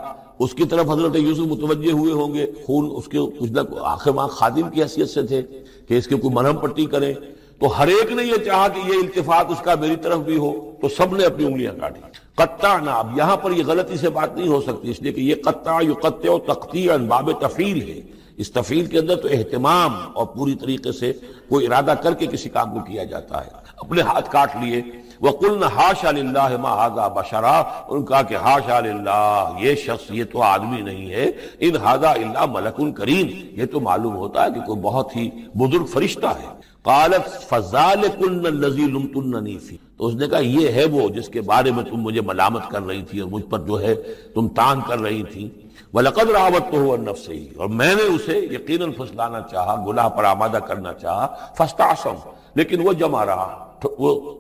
اس کی طرف حضرت یوسف متوجہ ہوئے ہوں گے، خون اس کے کچھ نہ آخر وہاں خادم کی حیثیت سے تھے کہ اس کے کوئی مرہم پٹی کریں، تو ہر ایک نے یہ چاہا کہ یہ التفات اس کا میری طرف بھی ہو، تو سب نے اپنی انگلیاں کاٹی۔ قطعنا، اب یہاں پر یہ غلطی سے بات نہیں ہو سکتی، اس لیے کہ یہ قطع یقطع تقطیعا باب تفعیل ہے، اس تفعیل کے اندر تو اہتمام اور پوری طریقے سے کوئی ارادہ کر کے کسی کام کو کیا جاتا ہے۔ اپنے ہاتھ کاٹ لیے۔ وَقُلْنَا حَاشَا لِلَّهِ مَا هَذَا بَشَرًا، ان کہا کہ حاشا للہ، یہ شخص، یہ تو آدمی نہیں ہے، ان هَذَا إِلَّا مَلَكٌ کریم، یہ تو معلوم ہوتا ہے کہ کوئی بہت ہی بزرگ فرشتہ ہے۔ قالت فذلکن الذی لمتننی فی، تو اس نے کہا یہ ہے وہ جس کے بارے میں تم مجھے ملامت کر رہی تھی اور مجھ پر جو ہے تم تان کر رہی تھی۔ وَلَقَدْ رَاوَدتُّهُ عَن نَفْسِهِ، اور میں نے اسے یقیناً پھسلانا چاہا، گناہ پر آمادہ کرنا چاہا، فاستعصم، لیکن وہ جمع رہا،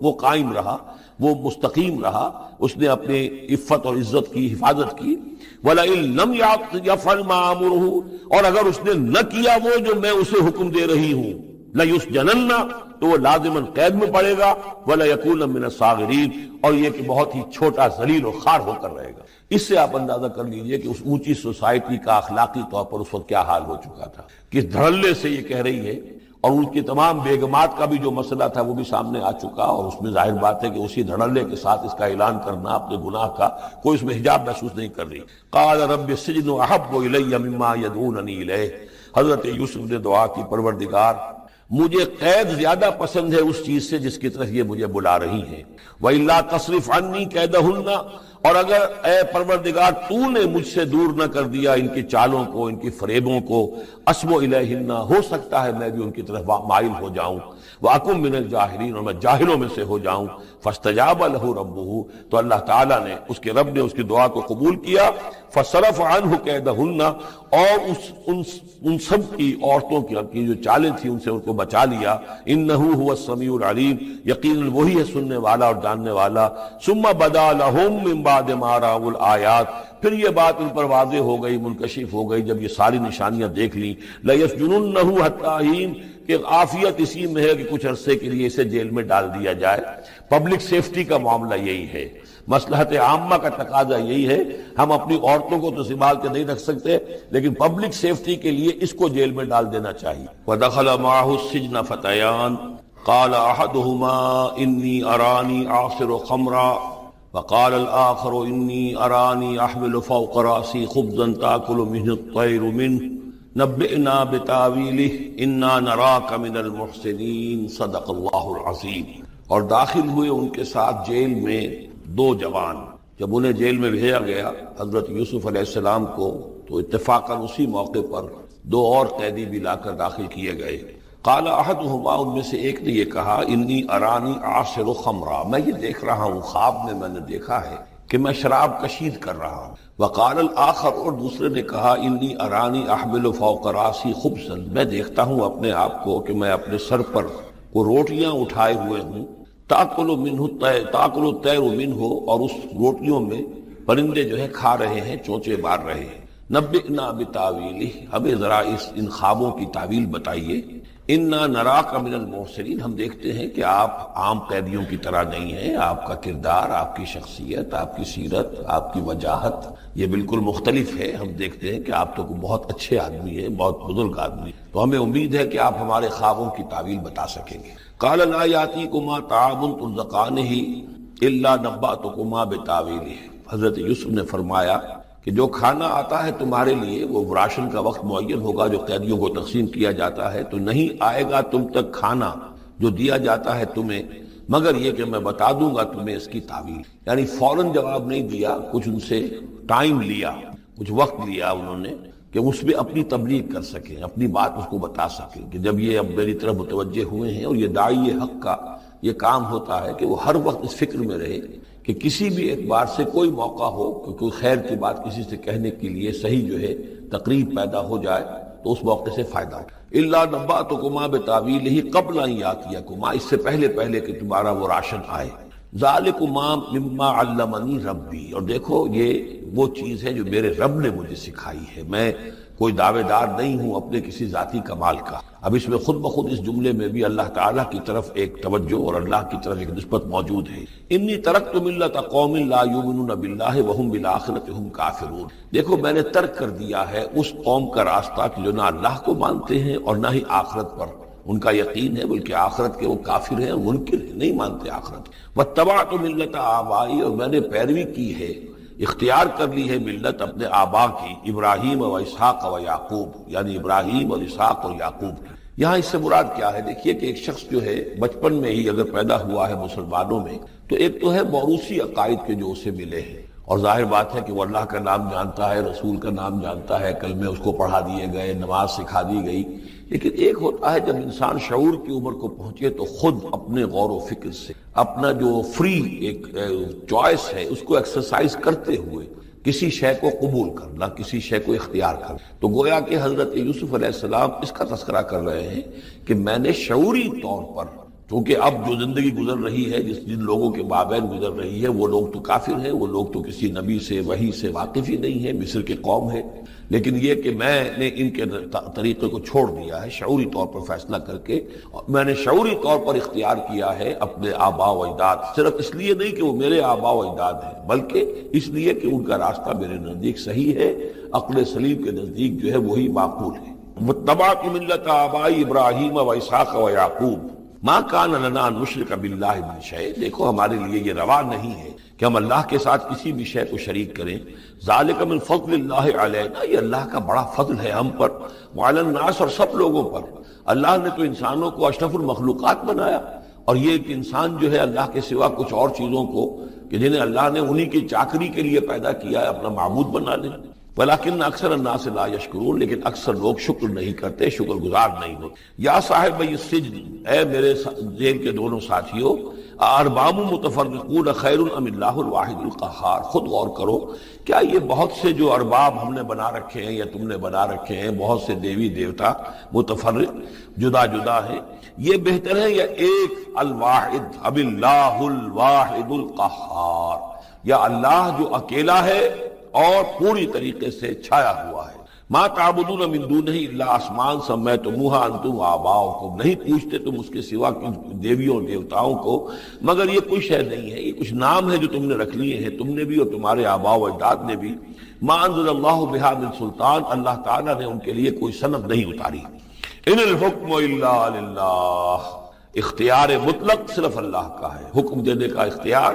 وہ قائم رہا، وہ مستقیم رہا، اس نے اپنی عفت اور عزت کی حفاظت کی۔ وَلَئِن لَمْ يَفْعَلْ مَا آمُرُهُ، اور اگر اس نے نہ کیا وہ جو میں اسے حکم دے رہی ہوں، لَيُسْجَنَنَّ، تو وہ لازماً قید میں پڑے گا، وَلَيَكُونَ مِنَ الصَّاغِرِينَ، اور یہ کہ بہت ہی چھوٹا ذلیل و خوار ہو کر رہے گا۔ اس سے آپ اندازہ کر لیجئے کہ اس اونچی سوسائٹی کا اخلاقی طور پر اس وقت کیا حال ہو چکا تھا، کس دھڑلے سے یہ کہہ رہی ہے، اور ان کی تمام بیگمات کا بھی جو مسئلہ تھا وہ بھی سامنے آ چکا، اور اس میں ظاہر بات ہے کہ اسی دھڑلے کے ساتھ اس کا اعلان کرنا اپنے گناہ کا، کوئی اس میں حجاب محسوس نہیں کر رہی۔ قال رب السجن احب الی مما یدعوننی الیہ، حضرت یوسف نے دعا کی، پروردگار مجھے قید زیادہ پسند ہے اس چیز سے جس کی طرف یہ مجھے بلا رہی ہیں۔ وَإِلَّا تَصْرِفْ عَنِّي كَيْدَهُنَّ، اور اگر اے پروردگار تو نے مجھ سے دور نہ کر دیا ان کی چالوں کو، ان کی فریبوں کو، أَصْبُ إِلَيْهِنَّ، ہو سکتا ہے میں بھی ان کی طرف مائل ہو جاؤں، وَأَكُن مِّنَ الْجَاهِلِينَ، اور میں جاہلوں میں سے ہو جاؤں۔ فَاسْتَجَابَ لَهُ رَبُّهُ، تو اللہ تعالیٰ نے، اس کے رب نے اس کی دعا کو قبول کیا۔ فَصَرَفَ عَنْهُ كَيْدَهُنَّ، اور ان سب کی عورتوں کی جو چالیں تھیں ان سے ان کو بچا لیا۔ إِنَّهُ هُوَ السَّمِيعُ الْعَلِيمُ، یقیناً وہی ہے سننے والا اور جاننے والا۔ ثُمَّ بَدَا لَهُم مِّن بَعْدِ مَا رَأَوُا الْآيَاتِ، پھر یہ بات ان پر واضح ہو گئی، منکشف ہو گئی جب یہ ساری نشانیاں دیکھ لیں۔ لَيَسْجُنُنَّهُ حَتَّىٰ حِينٍ، کہ عافیت اسی میں ہے کہ کچھ عرصے کے لیے اسے جیل میں ڈال دیا جائے۔ پبلک سیفٹی کا معاملہ یہی ہے، مصلحت عامہ کا تقاضا یہی ہے۔ ہم اپنی عورتوں کو تو سنبھال کے نہیں رکھ سکتے، لیکن پبلک سیفٹی کے لیے اس کو جیل میں ڈال دینا چاہیے۔ وَدَخَلَ مَعَهُ السِّجْنَ فَتَيَانِ قَالَ أَحَدُهُمَا إِنِّي أَرَانِي أَعْصِرُ خَمْرًا وقال الآخر إني أراني أحمل فوق رأسي خبزا تأكل منه الطير منه نبئنا بتاويله إنا نراك من المحسنين صدق الله العظيم۔ اور داخل ہوئے ان کے ساتھ جیل میں دو جوان۔ جب انہیں جیل میں بھیجا گیا حضرت یوسف علیہ السلام کو، تو اتفاقاً اسی موقع پر دو اور قیدی بھی لا کر داخل کیے گئے۔ قال احدهما، ان میں سے ایک نے یہ کہا، انی ارانی اعصر خمرا، میں یہ دیکھ رہا ہوں، خواب میں نے دیکھا ہے کہ میں شراب کشید کر رہا ہوں۔ وقال الاخر، اور دوسرے نے کہا، انی ارانی احمل فوق راسی خبزا، میں دیکھتا ہوں اپنے آپ کو کہ میں اپنے سر پر وہ روٹیاں اٹھائے ہوئے ہوں، تاکل الطیر منہ، اور اس روٹیوں میں پرندے جو ہے کھا رہے ہیں، چونچے مار رہے ہیں۔ نبئنا بتاویلہ، ہمیں ذرا ان خوابوں کی تعویل بتائیے۔ انا نراک من المحسنین، ہم دیکھتے ہیں کہ آپ عام قیدیوں کی طرح نہیں ہیں، آپ کا کردار، آپ کی شخصیت، آپ کی سیرت، آپ کی وجاہت یہ بالکل مختلف ہے۔ ہم دیکھتے ہیں کہ آپ تو بہت اچھے آدمی ہیں، بہت بزرگ آدمی، تو ہمیں امید ہے کہ آپ ہمارے خوابوں کی تعویل بتا سکیں گے۔ قال لا یاتیکما طعام ترزقانہ الا نبأتکما بتاویلہ، حضرت یوسف نے فرمایا کہ جو کھانا آتا ہے تمہارے لیے وہ راشن کا وقت معین ہوگا جو قیدیوں کو تقسیم کیا جاتا ہے، تو نہیں آئے گا تم تک کھانا جو دیا جاتا ہے تمہیں مگر یہ کہ میں بتا دوں گا تمہیں اس کی تعویل. یعنی فوراً جواب نہیں دیا، کچھ ان سے ٹائم لیا، کچھ وقت لیا انہوں نے کہ اس میں اپنی تبلیغ کر سکیں، اپنی بات اس کو بتا سکیں کہ جب یہ اب میری طرف متوجہ ہوئے ہیں. اور یہ داعی حق کا یہ کام ہوتا ہے کہ وہ ہر وقت اس فکر میں رہے کہ کسی بھی اعتبار سے کوئی موقع ہو کہ کوئی خیر کی بات کسی سے کہنے کے لیے صحیح جو ہے تقریب پیدا ہو جائے تو اس موقع سے فائدہ ہو. الا نبأتکما بتاویلہ قبل ان یاتیکما، اس سے پہلے کہ تمہارا وہ راشن آئے. ذالکما مما علمنی ربی، اور دیکھو یہ وہ چیز ہے جو میرے رب نے مجھے سکھائی ہے. میں کوئی دعوے دار نہیں ہوں اپنے کسی ذاتی کمال کا. اب اس میں خود بخود اس جملے میں بھی اللہ تعالیٰ کی طرف ایک توجہ اور اللہ کی طرف ایک نسبت موجود ہے. انی ترکت ملت قوم لا یؤمنون باللہ وهم بالآخرۃ هم کافرون. دیکھو میں نے ترک کر دیا ہے اس قوم کا راستہ کہ جو نہ اللہ کو مانتے ہیں اور نہ ہی آخرت پر ان کا یقین ہے، بلکہ آخرت کے وہ کافر ہیں، منکر ہیں، نہیں مانتے آخرت. واتبعت ملت آبائی، اور میں نے پیروی کی ہے، اختیار کر لی ہے ملت اپنے آبا کی، ابراہیم و اسحاق و یعقوب، یعنی ابراہیم اور اسحاق اور یعقوب کی. یہاں اس سے مراد کیا ہے؟ دیکھیے کہ ایک شخص جو ہے بچپن میں ہی اگر پیدا ہوا ہے مسلمانوں میں تو ایک تو ہے موروثی عقائد کے جو اسے ملے ہیں، اور ظاہر بات ہے کہ وہ اللہ کا نام جانتا ہے، رسول کا نام جانتا ہے، کلمے اس کو پڑھا دیے گئے، نماز سکھا دی گئی. لیکن ایک ہوتا ہے جب انسان شعور کی عمر کو پہنچے تو خود اپنے غور و فکر سے اپنا جو فری ایک چوائس ہے اس کو ایکسرسائز کرتے ہوئے کسی شے کو قبول کرنا، کسی شے کو اختیار کرنا. تو گویا کہ حضرت یوسف علیہ السلام اس کا تذکرہ کر رہے ہیں کہ میں نے شعوری طور پر، کیونکہ اب جو زندگی گزر رہی ہے، جن لوگوں کے مابین گزر رہی ہے، وہ لوگ تو کافر ہیں، وہ لوگ تو کسی نبی سے وحی سے واقف ہی نہیں ہے، مصر کی قوم ہے. لیکن یہ کہ میں نے ان کے طریقے کو چھوڑ دیا ہے شعوری طور پر فیصلہ کر کے، اور میں نے شعوری طور پر اختیار کیا ہے اپنے آبا و اجداد، صرف اس لیے نہیں کہ وہ میرے آبا و اجداد ہیں بلکہ اس لیے کہ ان کا راستہ میرے نزدیک صحیح ہے، عقل سلیم کے نزدیک جو ہے وہی معقول ہے. واتبعت ملت آبائی ابراہیم و اسحاق و یعقوب ما کان لنا ان نشرک باللہ من شیء. دیکھو ہمارے لیے یہ روا نہیں ہے کہ ہم اللہ کے ساتھ کسی بھی شے کو شریک کریں. ذالک من فضل اللہ علینا، یہ اللہ کا بڑا فضل ہے ہم پر، وعلی الناس، اور سب لوگوں پر. اللہ نے تو انسانوں کو اشرف المخلوقات بنایا، اور یہ کہ انسان جو ہے اللہ کے سوا کچھ اور چیزوں کو کہ جنہیں اللہ نے انہی کی چاکری کے لیے پیدا کیا ہے اپنا معبود بنا لے. ولیکن اکثر الناس لا یشکرون، لیکن اکثر لوگ شکر نہیں کرتے، شکر گزار نہیں ہوتے. یا صاحب السجن، اے میرے جیل کے دونوں ساتھیوں، ارباب متفرقون خیر ام اللہ الواحد القہار. خود غور کرو، کیا یہ بہت سے جو ارباب ہم نے بنا رکھے ہیں یا تم نے بنا رکھے ہیں، بہت سے دیوی دیوتا متفرق جدا جدا ہیں، یہ بہتر ہے یا ایک الواحد اب اللہ الواحد القہار، یا اللہ جو اکیلا ہے اور پوری طریقے سے چھایا ہوا ہے. ما تعبدون من دونہ الا اسماء سمیتموها انتم وآباؤکم، نہیں پوچھتے تم اس کے سوا دیویوں اور دیوتاؤں کو مگر یہ کوئی شے نہیں ہے، یہ کچھ نام ہے جو تم نے رکھ لیے ہیں، تم نے بھی اور تمہارے آباء و اجداد نے بھی. ما انزل اللہ بہا من سلطان، اللہ تعالیٰ نے ان کے لیے کوئی سند نہیں اتاری. ان الحکم الا للہ، اختیار مطلق صرف اللہ کا ہے. حکم دینے کا اختیار،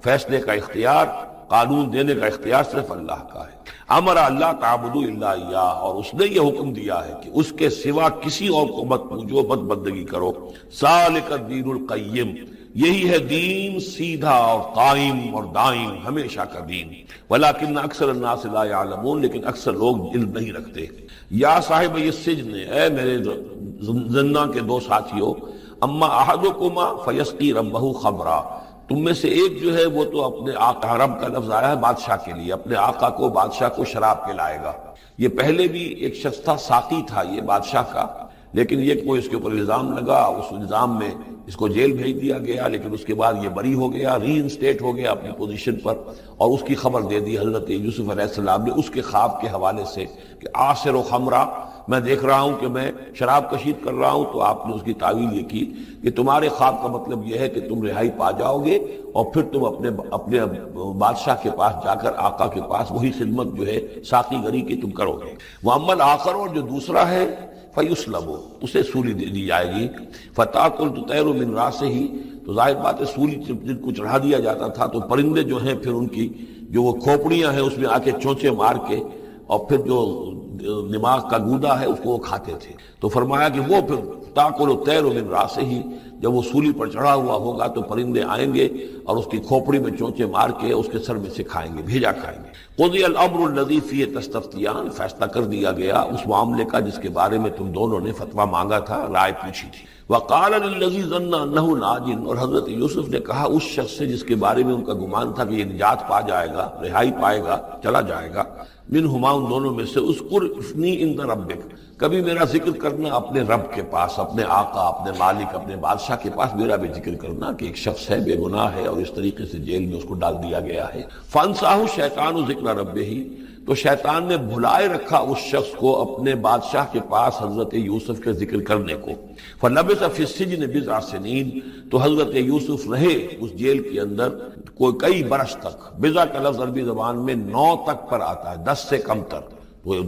فیصلے کا اختیار، قانون دینے کا اختیار صرف اللہ کا ہے. امر اللہ تعبدوا الا ایاہ، اور اس نے یہ حکم دیا ہے کہ اس کے سوا کسی اور کو مت پوجو، مت بندگی کرو. ذالک الدین القیم، یہی ہے دین سیدھا اور قائم اور دائم، ہمیشہ کا دین. ولیکن اکثر الناس لا یعلمون، لیکن اکثر لوگ علم نہیں رکھتے. یا صاحب السجن، اے میرے زندان کے دو ساتھیوں، اما احدکما فیسقی ربہ خمرا، تم میں سے ایک جو ہے وہ تو اپنے آقا، رب کا لفظ آیا ہے بادشاہ کے لیے، اپنے آقا کو، بادشاہ کو شراب پلائے گا. یہ پہلے بھی ایک شخص تھا، ساقی تھا یہ بادشاہ کا، لیکن یہ کوئی اس کے اوپر الزام لگا، اس الزام میں اس کو جیل بھیج دیا گیا، لیکن اس کے بعد یہ بری ہو گیا، ری انسٹیٹ ہو گیا اپنی پوزیشن پر. اور اس کی خبر دے دی حضرت یوسف علیہ السلام نے اس کے خواب کے حوالے سے کہ عاصر و خمرہ، میں دیکھ رہا ہوں کہ میں شراب کشید کر رہا ہوں. تو آپ نے اس کی تعویل یہ کی کہ تمہارے خواب کا مطلب یہ ہے کہ تم رہائی پا جاؤ گے اور پھر تم اپنے بادشاہ کے پاس جا کر آقا کے پاس وہی خدمت جو ہے ساقی گری کی تم کرو گے. وَأَمَّا الْآخَرُ، اور جو دوسرا ہے، فَيُسْلَبُ، اسے سولی دے دی جائے گی. فَتَأْكُلُ الطَّيْرُ مِنْ رَأْسِهِ، تو ظاہر بات ہے سولی جن کو چڑھا دیا جاتا تھا تو پرندے جو ہیں پھر ان کی جو وہ کھوپڑیاں ہیں اس میں آ کے چونچے مار کے اور پھر جو دماغ کا گودا ہے اس کو وہ کھاتے تھے. تو فرمایا کہ وہ پھر تاکل الطیر من راسہ ہی، جب وہ سولی پر چڑھا ہوا ہوگا تو پرندے آئیں گے اور اس کی کھوپڑی میں چونچے مار کے اس کے سر میں سے کھائیں گے، بھیجا کھائیں گے. قضی الامر الذی فیہ تستفتیان، فیصلہ کر دیا گیا اس معاملے کا جس کے بارے میں تم دونوں نے فتویٰ مانگا تھا، رائے پوچھی تھی. وقال للذی ظن انہ ناج، اور حضرت یوسف نے کہا اس شخص سے جس کے بارے میں ان کا گمان تھا کہ یہ نجات پا جائے گا، رہائی پائے گا، چلا جائے گا، منہما ان دونوں میں سے، اذکر افنی عند ربک، کبھی میرا ذکر کرنا اپنے رب کے پاس، اپنے آقا، اپنے مالک، اپنے بادشاہ کے پاس میرا بھی ذکر کرنا کہ ایک شخص ہے بے گناہ ہے اور اس طریقے سے جیل میں اس کو ڈال دیا گیا ہے. فانساہ الشیطان ذکر ربہ، تو شیطان نے بھلائے رکھا اس شخص کو اپنے بادشاہ کے پاس حضرت یوسف کے ذکر کرنے کو. فلبث فی السجن بضع سنین، تو حضرت یوسف رہے اس جیل کے اندر کوئی کئی برس تک. بضع کا لفظ عربی زبان میں 9 تک پر آتا ہے، 10 سے کم تر،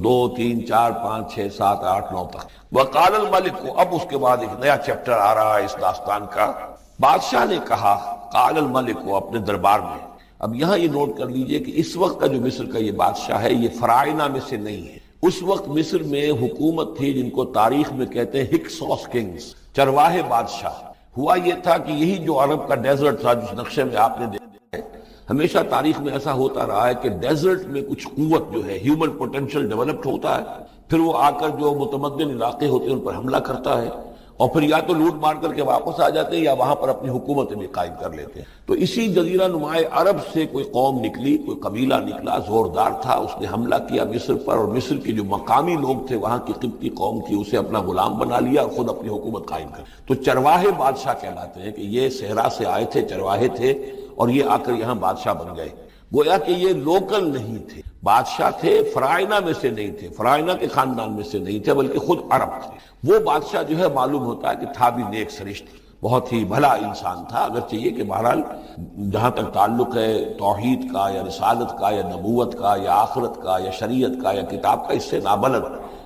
2 3 4 5 6 7 8 9 تک. وقال الملک کو، اب اس کے بعد ایک نیا چیپٹر آ رہا ہے اس داستان کا. بادشاہ نے کہا، قال الملک کو، اپنے دربار میں. اب یہاں یہ نوٹ کر لیجئے کہ اس وقت کا جو مصر کا یہ بادشاہ ہے یہ فرائنہ میں سے نہیں ہے. اس وقت مصر میں حکومت تھی جن کو تاریخ میں کہتے ہیں ہکسوس کنگز، چرواہے بادشاہ. ہوا یہ تھا کہ یہی جو عرب کا ڈیزرٹ تھا جس نقشے میں آپ نے دیکھا ہے، ہمیشہ تاریخ میں ایسا ہوتا رہا ہے کہ ڈیزرٹ میں کچھ قوت جو ہے، ہیومن پوٹینشل ڈیولپڈ ہوتا ہے، پھر وہ آ کر جو متمدن علاقے ہوتے ہیں ان پر حملہ کرتا ہے اور پھر یا تو لوٹ مار کر کے واپس آ جاتے ہیں یا وہاں پر اپنی حکومتیں بھی قائم کر لیتے ہیں. تو اسی جزیرہ نمائے عرب سے کوئی قوم نکلی، کوئی قبیلہ نکلا، زوردار تھا، اس نے حملہ کیا مصر پر، اور مصر کے جو مقامی لوگ تھے، وہاں کی قبطی قوم تھی، اسے اپنا غلام بنا لیا اور خود اپنی حکومت قائم کر. تو چرواہے بادشاہ کہلاتے ہیں کہ یہ صحرا سے آئے تھے، چرواہے تھے اور یہ آ کر یہاں بادشاہ بن گئے. گویا کہ یہ لوکل نہیں تھے، بادشاہ تھے، فرائنہ میں سے نہیں تھے، فرائنہ کے خاندان میں سے نہیں تھے، بلکہ خود عرب تھے. وہ بادشاہ جو ہے معلوم ہوتا ہے کہ تھا بھی نیک سرشت، بہت ہی بھلا انسان تھا. اگرچہ یہ کہ بہرحال جہاں تک تعلق ہے توحید کا یا رسالت کا یا نبوت کا یا آخرت کا یا شریعت کا یا کتاب کا، اس سے نابلد،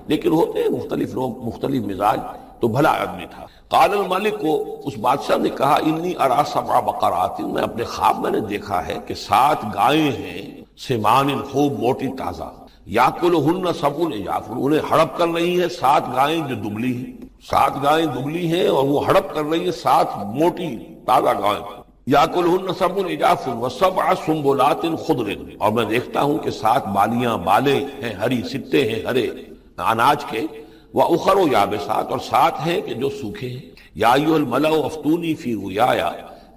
لیکن ہوتے ہیں مختلف لوگ، مختلف مزاج، تو بھلا آدمی تھا. قال الملک کو، اس بادشاہ نے کہا، انی ارا 7 بقرات، میں اپنے خواب میں نے دیکھا ہے کہ 7 گائیں ہیں، سمان خوب موٹی تازہ، یاکلہن 7 عجاف، انہیں ہڑپ کر رہی ہیں 7 گائیں جو دبلی ہیں. 7 گائیں دبلی ہیں اور وہ ہڑپ کر رہی ہیں 7 موٹی تازہ گائیں. یاکلہن 7 عجاف و7 سنبلات خضر، اور میں دیکھتا ہوں کہ 7 بالیاں، بالیں ہیں ہری، ستے ہیں ہرے اناج کے، وَأُخَرُ يَابِسَاتٌ، اور 7 ہیں کہ جو سوکھے ہیں. یا ایھا الملأ افتونی فی رؤیایا،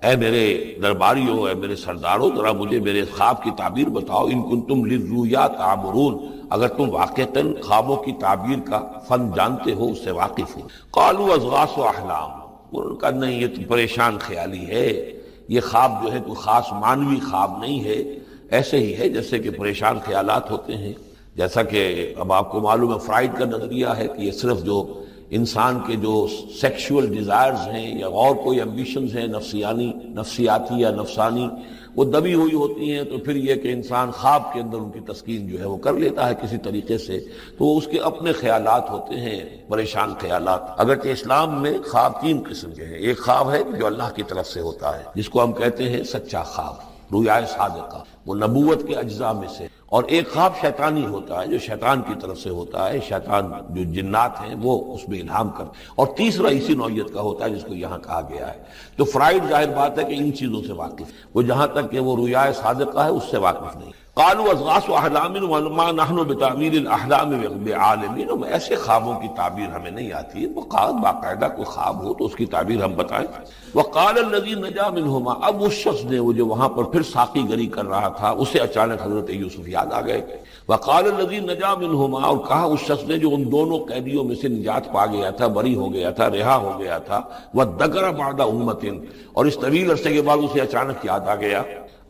اے میرے درباریوں، اے میرے سرداروں، ذرا مجھے میرے خواب کی تعبیر بتاؤ. ان کنتم للرؤیا تعبرون، اگر تم واقعتاً خوابوں کی تعبیر کا فن جانتے ہو، اس سے واقف ہو. قالوا اضغاث احلام، انہوں نے کہا نہیں یہ تو پریشان خیالی ہے، یہ خواب جو ہے کوئی خاص معنوی خواب نہیں ہے، ایسے ہی ہے جیسے کہ پریشان خیالات ہوتے ہیں. جیسا کہ اب آپ کو معلوم ہے فرائڈ کا نظریہ ہے کہ یہ صرف جو انسان کے جو سیکشول ڈیزائرز ہیں یا اور کوئی ایمبیشنز ہیں نفسیاتی یا نفسانی، وہ دبی ہوئی ہوتی ہیں، تو پھر یہ کہ انسان خواب کے اندر ان کی تسکین جو ہے وہ کر لیتا ہے کسی طریقے سے، تو وہ اس کے اپنے خیالات ہوتے ہیں، پریشان خیالات. اگرچہ اسلام میں خواب 3 قسم کے ہیں. ایک خواب ہے جو اللہ کی طرف سے ہوتا ہے جس کو ہم کہتے ہیں سچا خواب، رؤیا صادقہ، وہ نبوت کے اجزاء میں سے. اور ایک خواب شیطانی ہوتا ہے جو شیطان کی طرف سے ہوتا ہے، شیطان جو جنات ہیں وہ اس میں الہام کرتے ہیں. اور تیسرا اسی نوعیت کا ہوتا ہے جس کو یہاں کہا گیا ہے. تو فرائڈ ظاہر بات ہے کہ ان چیزوں سے واقف، وہ جہاں تک کہ وہ رؤیا صادقہ ہے اس سے واقف نہیں. قالوا اضغاث احلام وما نحن بتعبیر الاحلام بعالمین، ایسے خوابوں کی تعبیر ہمیں نہیں آتی ہے. وہ باقاعدہ کوئی خواب ہو تو اس کی تعبیر ہم بتائیں. وقال الذی نجا منہما، اب اس شخص نے، وہ جو وہاں پر پھر ساقی گری کر رہا تھا، اسے اچانک حضرت یوسف یاد آ گئے. وقال الذی نجا منہما، اور کہا اس شخص نے جو ان دونوں قیدیوں میں سے نجات پا گیا تھا، بری ہو گیا تھا، رہا ہو گیا تھا، وذکر بعد امۃ، اور اس طویل عرصے کے بعد اسے اچانک یاد آ گیا،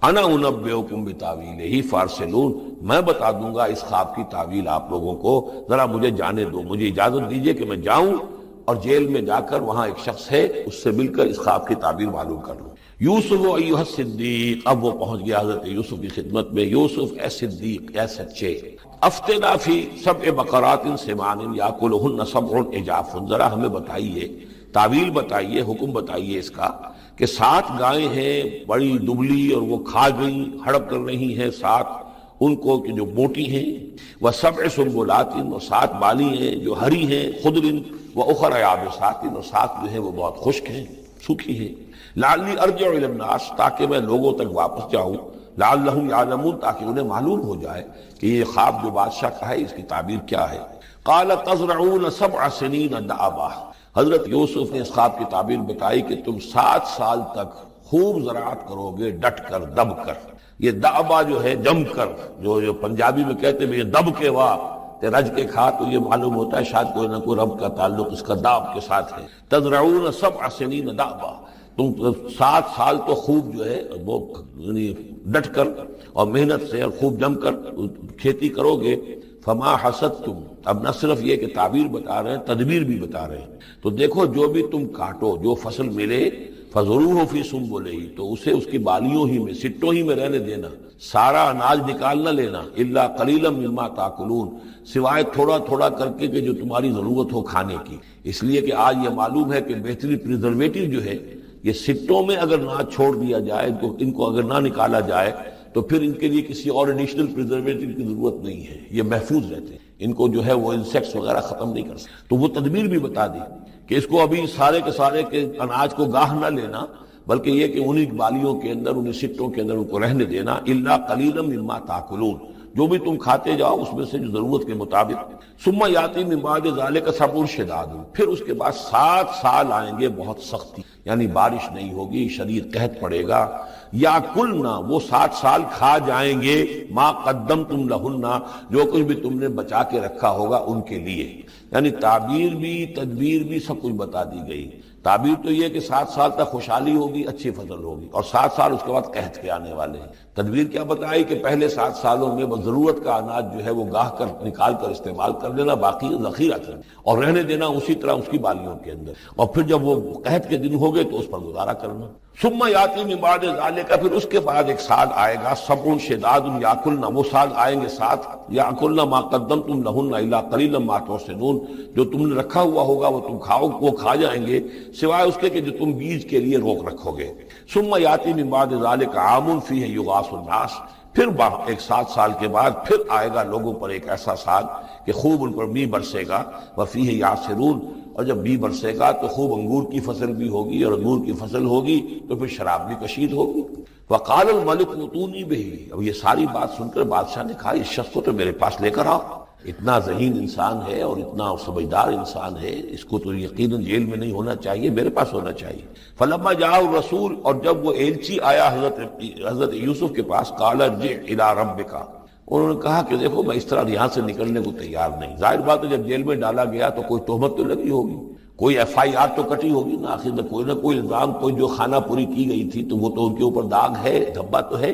انا انبئکم بتاویلہ فارسلون، میں بتا دوں گا اس خواب کی تعویل آپ لوگوں کو، ذرا مجھے جانے دو، مجھے اجازت دیجئے کہ میں جاؤں اور جیل میں جا کر وہاں ایک شخص ہے اس سے مل کر اس خواب کی تعبیر معلوم کر لوں. یوسف ایھا الصدیق، اب وہ پہنچ گیا حضرت یوسف کی خدمت میں. یوسف اے صدیق، اے سچے، افتنا فی 7 بقرات سمان یاکلہن 7 عجاف، ذرا ہمیں بتائیے، تعویل بتائیے، حکم بتائیے اس کا کہ 7 گائیں ہیں بڑی دبلی اور وہ کھا گئی ہڑپ کر رہی ہیں 7 ان کو کہ جو موٹی ہیں، وسبع سنبلات اور 7 بالی ہیں جو ہری ہیں، خضر واخر یابسات اور 7 جو ہیں وہ بہت خشک ہیں، سوکھی ہیں، لعلی ارجع الی الناس تاکہ میں لوگوں تک واپس جاؤں، لعلہم یعلمون تاکہ انہیں معلوم ہو جائے کہ یہ خواب جو بادشاہ کا ہے اس کی تعبیر کیا ہے۔ قال تزرعون 7 سنین دأبا، حضرت یوسف نے اس خواب کی تعبیر بتائی کہ تم 7 سال تک خوب زراعت کرو گے، ڈٹ کر دب کر۔ یہ دأبا جو ہے جم کر، جو پنجابی میں کہتے ہیں یہ دب کے واہ تے رج کے کھا، تو یہ معلوم ہوتا ہے شاید کوئی نہ کوئی رب کا تعلق اس کا داب کے ساتھ ہے۔ تزرعون 7 سنین دأبا، تم 7 سال تو خوب جو ہے وہ ڈٹ کر اور محنت سے اور خوب جم کر کھیتی کرو گے۔ فما حصدتم، اب نہ صرف یہ کہ تعبیر بتا رہے ہیں، تدبیر بھی بتا رہے ہیں، تو دیکھو جو بھی تم کاٹو، جو فصل ملے فضروہ فی سنبلہ، تو اسے اس کی بالیوں ہی میں، سٹوں ہی میں رہنے دینا، سارا اناج نکال نہ لینا، الا قلیلا مما تاکلون، سوائے تھوڑا تھوڑا کر کے کہ جو تمہاری ضرورت ہو کھانے کی۔ اس لیے کہ آج یہ معلوم ہے کہ بہترین پریزرویٹو جو ہے یہ سٹوں میں اگر نہ چھوڑ دیا جائے، ان کو اگر نہ نکالا جائے تو پھر ان کے لیے کسی اور ایڈیشنل پریزرویٹو کی ضرورت نہیں ہے، یہ محفوظ رہتے ہیں، ان کو جو ہے وہ انسیکٹس وغیرہ ختم نہیں کر سکتے۔ تو وہ تدبیر بھی بتا دی کہ اس کو ابھی سارے کے سارے کے اناج کو گاہ نہ لینا، بلکہ یہ کہ انہی بالیوں کے اندر، انہی سٹوں کے اندر ان کو رہنے دینا، الا قلیلا مما تاکلون، جو بھی تم کھاتے جاؤ اس میں سے جو ضرورت کے مطابق۔ ثم یاتی من بعد ذلک سبع شداد، پھر اس کے بعد 7 سال آئیں گے بہت سختی، یعنی بارش نہیں ہوگی، شدید قحط پڑے گا۔ یاکلنا، وہ 7 سال کھا جائیں گے، ما قدمتم لہن، جو کچھ بھی تم نے بچا کے رکھا ہوگا ان کے لیے، یعنی تعبیر بھی تدبیر بھی سب کچھ بتا دی گئی۔ تعبیر تو یہ کہ 7 سال تک خوشحالی ہوگی، اچھی فصل ہوگی، اور 7 سال اس کے بعد قحط کے آنے والے ہیں۔ تدبیر کیا بتائی کہ پہلے 7 سالوں میں بس ضرورت کا اناج جو ہے وہ گاہ کر نکال کر استعمال کر لینا، باقی ذخیرہ کرنا اور رہنے دینا اسی طرح اس کی بالیوں کے اندر، اور پھر جب وہ قحط کے دن ہو گئے تو اس پر گزارا کرنا۔ ثم یاتی من بعد ذلک، پھر اس کے بعد ایک سال آئے گا، سبع شداد یاکلنا، وہ سال آئیں گے 7، یاکلنا ما قدمتم لہن الا قلیلا ما تحسنون، جو تم نے رکھا ہوا ہوگا وہ تم کھاؤ، وہ کھا جائیں گے سوائے اس کے کہ جو تم بیج کے لیے روک رکھو گے۔ ثم یاتی من بعد ذلک عام فیہ یغاث الناس، پھر ایک 7 سال کے بعد پھر آئے گا لوگوں پر ایک ایسا سال کہ خوب ان پر بی برسے گا، وفیہ یعصرون، اور جب بی برسے گا تو خوب انگور کی فصل بھی ہوگی، اور انگور کی فصل ہوگی تو پھر شراب بھی کشید ہوگی۔ وقال الملک ائتونی بہ، اب یہ ساری بات سن کر بادشاہ نے کہا اس شخص کو تو میرے پاس لے کر آؤ، اتنا ذہین انسان ہے اور اتنا سمجھدار انسان ہے، اس کو تو یقیناً جیل میں نہیں ہونا چاہیے، میرے پاس ہونا چاہیے۔ فلما جاء الرسول، اور جب وہ ایلچی آیا حضرت یوسف کے پاس، قال ارجع الی ربک، انہوں نے کہا کہ دیکھو میں اس طرح یہاں سے نکلنے کو تیار نہیں۔ ظاہر بات ہے جب جیل میں ڈالا گیا تو کوئی تہمت تو لگی ہوگی، کوئی FIR تو کٹی ہوگی نا، آخر میں کوئی نہ کوئی الزام، کوئی جو خانہ پوری کی گئی تھی تو وہ تو ان کے اوپر داغ ہے، دھبا تو ہے۔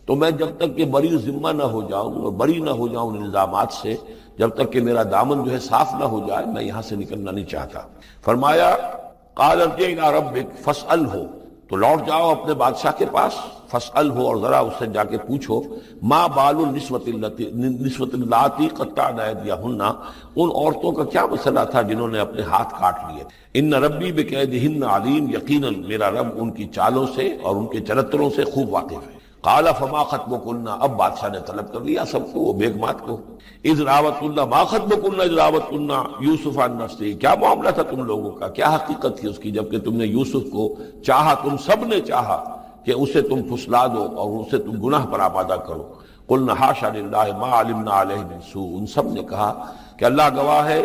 تو میں جب تک کہ بری ذمہ نہ ہو جاؤں اور بری نہ ہو جاؤں ان الزامات سے، جب تک کہ میرا دامن جو ہے صاف نہ ہو جائے، میں یہاں سے نکلنا نہیں چاہتا۔ فرمایا قال ارجع الی ربک فاسألہ، تو لوٹ جاؤ اپنے بادشاہ کے پاس، فاسألہ، اور ذرا اس سے جا کے پوچھو، ما بال النسوۃ اللاتی قطعن ایدیہن، ان عورتوں کا کیا مسئلہ تھا جنہوں نے اپنے ہاتھ کاٹ لیے۔ ان ربی بکیدہن علیم، یقیناً میرا رب ان کی چالوں سے اور ان کے چرتروں سے خوب واقف ہے۔ قال فما خطبکن، اب بادشاہ نے طلب کر لیا سب کو، وہ بیگمات کو، اذ راوتن، ما خطبکن اذ راوتن یوسف عن نفسہ، کیا معاملہ تھا تم لوگوں کا، کیا حقیقت تھی اس کی جبکہ تم نے یوسف کو چاہا، تم سب نے چاہا کہ اسے تم پھسلا دو اور اسے تم گناہ پر آمادہ کرو۔ قلنا حاشا للہ ما علمنا علیہ من سوء، ان سب نے کہا کہ اللہ گواہ ہے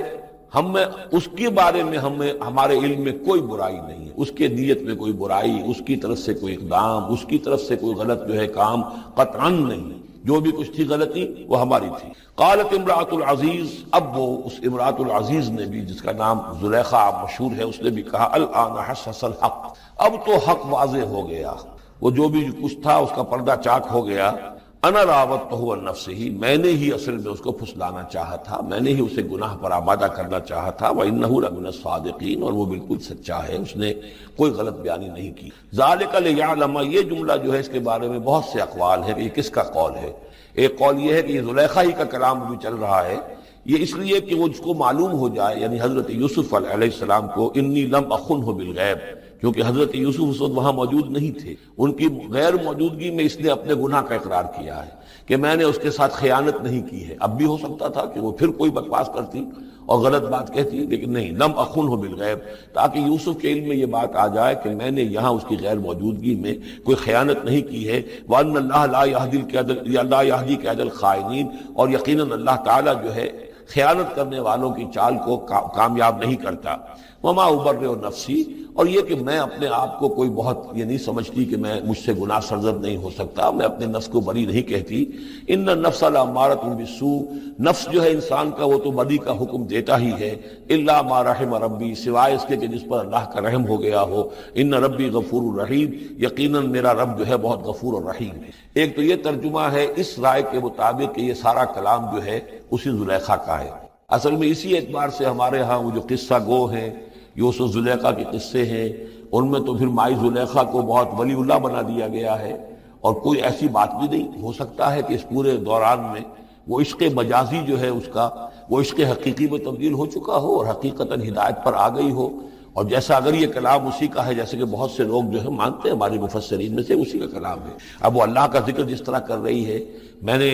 ہم میں اس کے بارے میں ہمارے علم میں کوئی برائی نہیں ہے، اس کے نیت میں کوئی برائی، اس کی طرف سے کوئی اقدام، اس کی طرف سے کوئی غلط جو ہے کام قطعاً نہیں، جو بھی کچھ تھی غلطی وہ ہماری تھی۔ قالت امرأۃ العزیز، اب وہ اس امرأۃ العزیز نے بھی، جس کا نام زلیخا مشہور ہے، اس نے بھی کہا الآن حسس الحق، اب تو حق واضح ہو گیا، وہ جو بھی کچھ تھا اس کا پردہ چاک ہو گیا۔ انا راودتہ عن نفسہ، میں نے ہی اصل میں اس کو پھسلانا چاہا تھا، میں نے ہی اسے گناہ پر آمادہ کرنا چاہا تھا، وانہ لمن الصادقین، اور وہ بالکل سچا ہے، اس نے کوئی غلط بیانی نہیں کی۔ ذالک لیعلم، یہ جملہ جو ہے اس کے بارے میں بہت سے اقوال ہیں کہ یہ کس کا قول ہے۔ ایک قول یہ ہے کہ یہ زلیخا ہی کا کلام بھی چل رہا ہے، یہ اس لیے کہ وہ جس کو معلوم ہو جائے، یعنی حضرت یوسف علیہ السلام کو، انی لم اخنہ بالغیب، کیونکہ حضرت یوسف اس وقت وہاں موجود نہیں تھے، ان کی غیر موجودگی میں اس نے اپنے گناہ کا اقرار کیا ہے کہ میں نے اس کے ساتھ خیانت نہیں کی ہے۔ اب بھی ہو سکتا تھا کہ وہ پھر کوئی بکواس کرتی اور غلط بات کہتی، لیکن نہیں، لم اخنہ بالغیب، تاکہ یوسف کے علم میں یہ بات آ جائے کہ میں نے یہاں اس کی غیر موجودگی میں کوئی خیانت نہیں کی ہے۔ وَأَنَّ اللَّهَ لَا يَهْدِي كَيْدَ الْخَائِنِينَ، اور یقیناً اللہ تعالیٰ جو ہے خیانت کرنے والوں کی چال کو کامیاب نہیں کرتا۔ وما ابرئ نفسی، اور یہ کہ میں اپنے آپ کو کوئی بہت یہ نہیں سمجھتی کہ میں مجھ سے گناہ سرزد نہیں ہو سکتا، میں اپنے نفس کو بری نہیں کہتی۔ ان النفس لامارۃ بالسوء، نفس جو ہے انسان کا وہ تو بدی کا حکم دیتا ہی ہے، الا ما رحم ربی، سوائے اس کے کہ جس پر اللہ کا رحم ہو گیا ہو۔ ان ربی غفور الرحیم، یقیناً میرا رب جو ہے بہت غفور الرحیم ہے۔ ایک تو یہ ترجمہ ہے اس رائے کے مطابق کہ یہ سارا کلام جو ہے اسی زلیخا کا ہے۔ اصل میں اسی اعتبار سے ہمارے ہاں وہ جو قصہ گو ہیں، یوسف زلیخا کے قصے ہیں، ان میں تو پھر مائی زلیخا کو بہت ولی اللہ بنا دیا گیا ہے، اور کوئی ایسی بات بھی نہیں ہو سکتا ہے کہ اس پورے دوران میں وہ عشق مجازی جو ہے اس کا وہ عشق حقیقی میں تبدیل ہو چکا ہو اور حقیقتاً ہدایت پر آ گئی ہو۔ اور جیسا اگر یہ کلام اسی کا ہے، جیسے کہ بہت سے لوگ جو ہے مانتے ہیں ہمارے مفسرین میں سے، اسی کا کلام ہے۔ اب وہ اللہ کا ذکر جس طرح کر رہی ہے، میں نے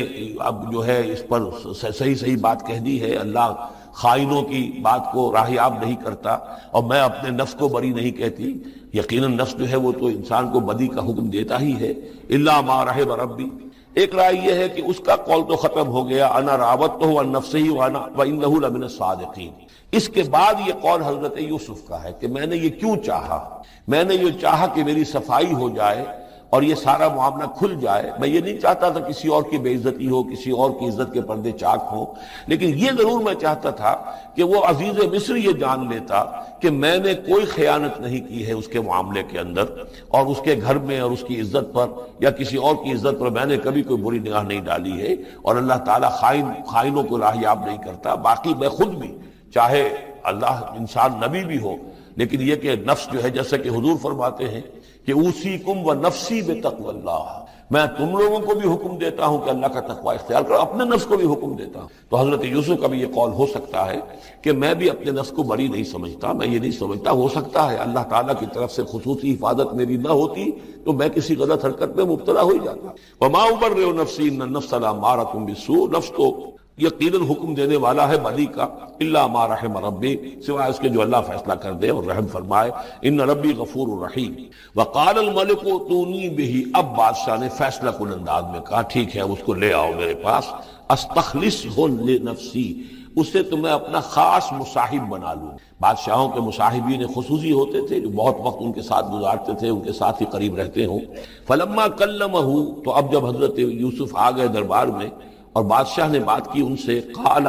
اب جو ہے اس پر صحیح بات کہہ دی ہے، اللہ خائنوں کی بات کو راہیاب نہیں کرتا، اور میں اپنے نفس کو بری نہیں کہتی۔ یقیناً نفس جو ہے وہ تو انسان کو بدی کا حکم دیتا ہی ہے، الا ما رحم ربی۔ ایک رائے یہ ہے کہ اس کا قول تو ختم ہو گیا، انا راودتہ عن نفسہ وانہ لمن الصادقین۔ اس کے بعد یہ قول حضرت یوسف کا ہے کہ میں نے یہ کیوں چاہا، میں نے یہ چاہا کہ میری صفائی ہو جائے اور یہ سارا معاملہ کھل جائے۔ میں یہ نہیں چاہتا تھا کسی اور کی بے عزتی ہو، کسی اور کی عزت کے پردے چاک ہوں، لیکن یہ ضرور میں چاہتا تھا کہ وہ عزیز مصر یہ جان لیتا کہ میں نے کوئی خیانت نہیں کی ہے اس کے معاملے کے اندر، اور اس کے گھر میں اور اس کی عزت پر یا کسی اور کی عزت پر میں نے کبھی کوئی بری نگاہ نہیں ڈالی ہے، اور اللہ تعالیٰ خائنوں کو راہیاب نہیں کرتا۔ باقی میں خود بھی، چاہے اللہ انسان نبی بھی ہو، لیکن یہ کہ نفس جو ہے، جیسا کہ حضور فرماتے ہیں کہ اوصیکم و نفسی بتقوی اللہ، میں تم لوگوں کو بھی حکم دیتا ہوں کہ اللہ کا تقوی اختیار کرو، اپنے نفس کو بھی حکم دیتا ہوں۔ تو حضرت یوسف کا بھی یہ قول ہو سکتا ہے کہ میں بھی اپنے نفس کو بری نہیں سمجھتا، میں یہ نہیں سمجھتا، ہو سکتا ہے اللہ تعالیٰ کی طرف سے خصوصی حفاظت میری نہ ہوتی تو میں کسی غلط حرکت میں مبتلا ہو ہی جاتا۔ وما ابرئ نفسی ان النفس لامارۃ بالسوء، نفس تو یقیناً حکم دینے والا ہے بدی کا، الا ما رحم ربی، سوائے اس کے جو اللہ فیصلہ کر دے اور رحم فرمائے۔ ان ربی غفور الرحیم۔ وقال الملک ائتونی بہ، اب بادشاہ نے فیصلہ کن انداز میں کہا ٹھیک ہے، اس کو لے آؤ میرے پاس، استخلصہ لنفسی، اسے تو میں اپنا خاص مصاحب بنا لوں۔ بادشاہوں کے مصاحبین خصوصی ہوتے تھے جو بہت وقت ان کے ساتھ گزارتے تھے، ان کے ساتھ ہی قریب رہتے ہوں۔ فلما کلمہ، تو اب جب حضرت یوسف آ گئے دربار میں اور بادشاہ نے بات کی ان سے، قال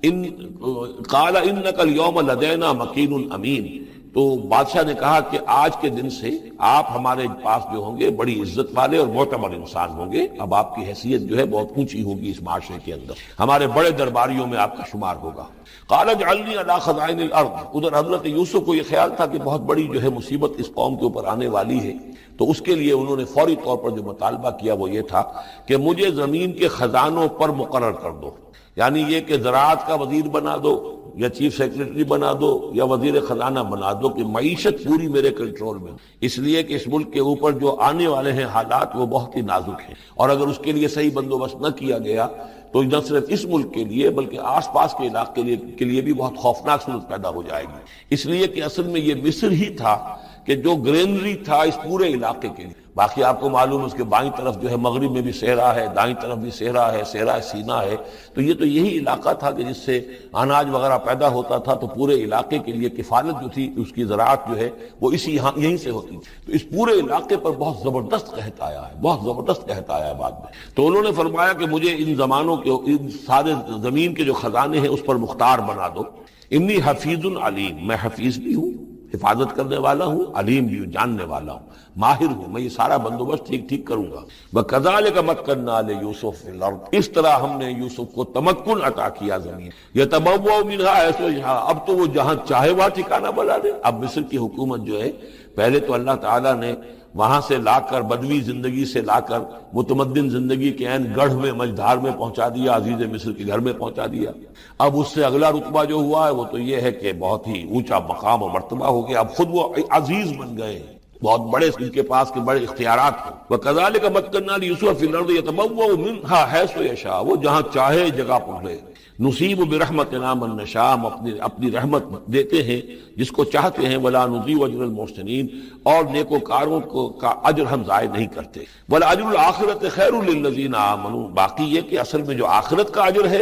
انک اليوم لدینا مکین امین، تو بادشاہ نے کہا کہ آج کے دن سے آپ ہمارے پاس جو ہوں گے بڑی عزت والے اور معتبر انسان ہوں گے، اب آپ کی حیثیت جو ہے بہت اونچی ہوگی اس معاشرے کے اندر، ہمارے بڑے درباریوں میں آپ کا شمار ہوگا۔ قال اجعلنی علی خزائن الارض، ادھر حضرت یوسف کو یہ خیال تھا کہ بہت بڑی جو ہے مصیبت اس قوم کے اوپر آنے والی ہے، تو اس کے لیے انہوں نے فوری طور پر جو مطالبہ کیا وہ یہ تھا کہ مجھے زمین کے خزانوں پر مقرر کر دو، یعنی یہ کہ زراعت کا وزیر بنا دو یا چیف سیکرٹری بنا دو یا وزیر خزانہ بنا دو، کہ معیشت پوری میرے کنٹرول میں، اس لیے کہ اس ملک کے اوپر جو آنے والے ہیں حالات وہ بہت ہی نازک ہیں، اور اگر اس کے لیے صحیح بندوبست نہ کیا گیا تو نہ صرف اس ملک کے لیے بلکہ آس پاس کے علاقے کے لیے بھی بہت خوفناک صورت پیدا ہو جائے گی۔ اس لیے کہ اصل میں یہ مصر ہی تھا کہ جو گرینری تھا اس پورے علاقے کے لیے، باقی آپ کو معلوم ہے اس کے بائیں طرف جو ہے مغرب میں بھی صحرا ہے، دائیں طرف بھی صحرا ہے، صحرا سینا ہے، تو یہ تو یہی علاقہ تھا کہ جس سے اناج وغیرہ پیدا ہوتا تھا، تو پورے علاقے کے لیے کفالت جو تھی اس کی زراعت جو ہے وہ یہیں سے ہوتی تھی، تو اس پورے علاقے پر بہت زبردست قحط آیا ہے، بہت زبردست قحط آیا ہے بعد میں۔ تو انہوں نے فرمایا کہ مجھے ان زمانوں کے ان سارے زمین کے جو خزانے ہیں اس پر مختار بنا دو۔ انی حفیظ علیم، میں حفیظ بھی ہوں، حفاظت کرنے والا ہوں، علیم بھی ہوں، جاننے والا ہوں، ماہر ہوں، میں یہ سارا بندوبست ٹھیک کروں گا۔ وَكَذَلِكَ مَكَّنَّا لِيُوسُفَ فِي الْأَرْضِ، اس طرح ہم نے یوسف کو تمکن عطا کیا زمین، يَتَبَوَّأُ مِنْهَا حَيْثُ يَشَاءُ، اب تو وہ جہاں چاہے وہاں ٹھکانہ بنا دے۔ اب مصر کی حکومت جو ہے، پہلے تو اللہ تعالیٰ نے وہاں سے لا کر بدوی زندگی سے لا کر متمدن زندگی کے عین گڑھ میں مجدھار میں پہنچا دیا، عزیز مصر کے گھر میں پہنچا دیا۔ اب اس سے اگلا رتبہ جو ہوا ہے وہ تو یہ ہے کہ بہت ہی اونچا مقام اور مرتبہ ہو گیا، اب خود وہ عزیز بن گئے ہیں، بہت بڑے ان کے پاس کے بڑے اختیارات ہیں۔ وَكَذَلِكَ مَكَّنَّا لِيُوسُفَ فِي الْأَرْضِ يَتَبَوَّأُ مِنْهَا حَيْثُ يَشَاءُ، وہ جہاں چاہے جگہ پکڑے۔ نصیب برحمتنا من نشاء، ہم اپنی رحمت دیتے ہیں جس کو چاہتے ہیں، ولا نضيع اجر المحسنین، اور نیکوکاروں کا اجر ہم ضائع نہیں کرتے۔ ولاجر الآخرۃ خیر للذین آمنوا، باقی یہ کہ اصل میں جو آخرت کا اجر ہے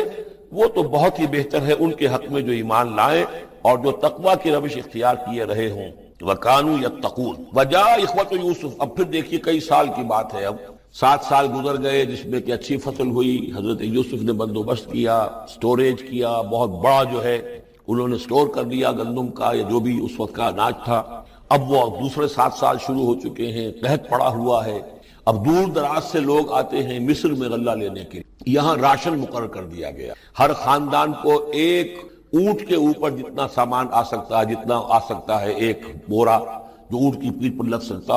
وہ تو بہت ہی بہتر ہے ان کے حق میں جو ایمان لائیں اور جو تقوی کی روش اختیار کیے رہے ہوں۔ وَكَانُوا يَتَّقُونَ وَجَاءَ إِخْوَةُ یوسف، اب پھر دیکھیے کئی سال کی بات ہے، اب 7 سال گزر گئے جس میں کہ اچھی فصل ہوئی، حضرت یوسف نے بندوبست کیا، سٹوریج کیا، بہت بڑا جو ہے انہوں نے سٹور کر لیا گندم کا یا جو بھی اس وقت کا اناج تھا۔ اب وہ دوسرے 7 سال شروع ہو چکے ہیں، قحط پڑا ہوا ہے، اب دور دراز سے لوگ آتے ہیں مصر میں غلہ لینے کے لیے، یہاں راشن مقرر کر دیا گیا، ہر خاندان کو ایک اونٹ کے اوپر جتنا سامان آ سکتا ہے، جتنا آ سکتا ہے ایک بورا جو اونٹ کی پیٹھ پر لگ سکتا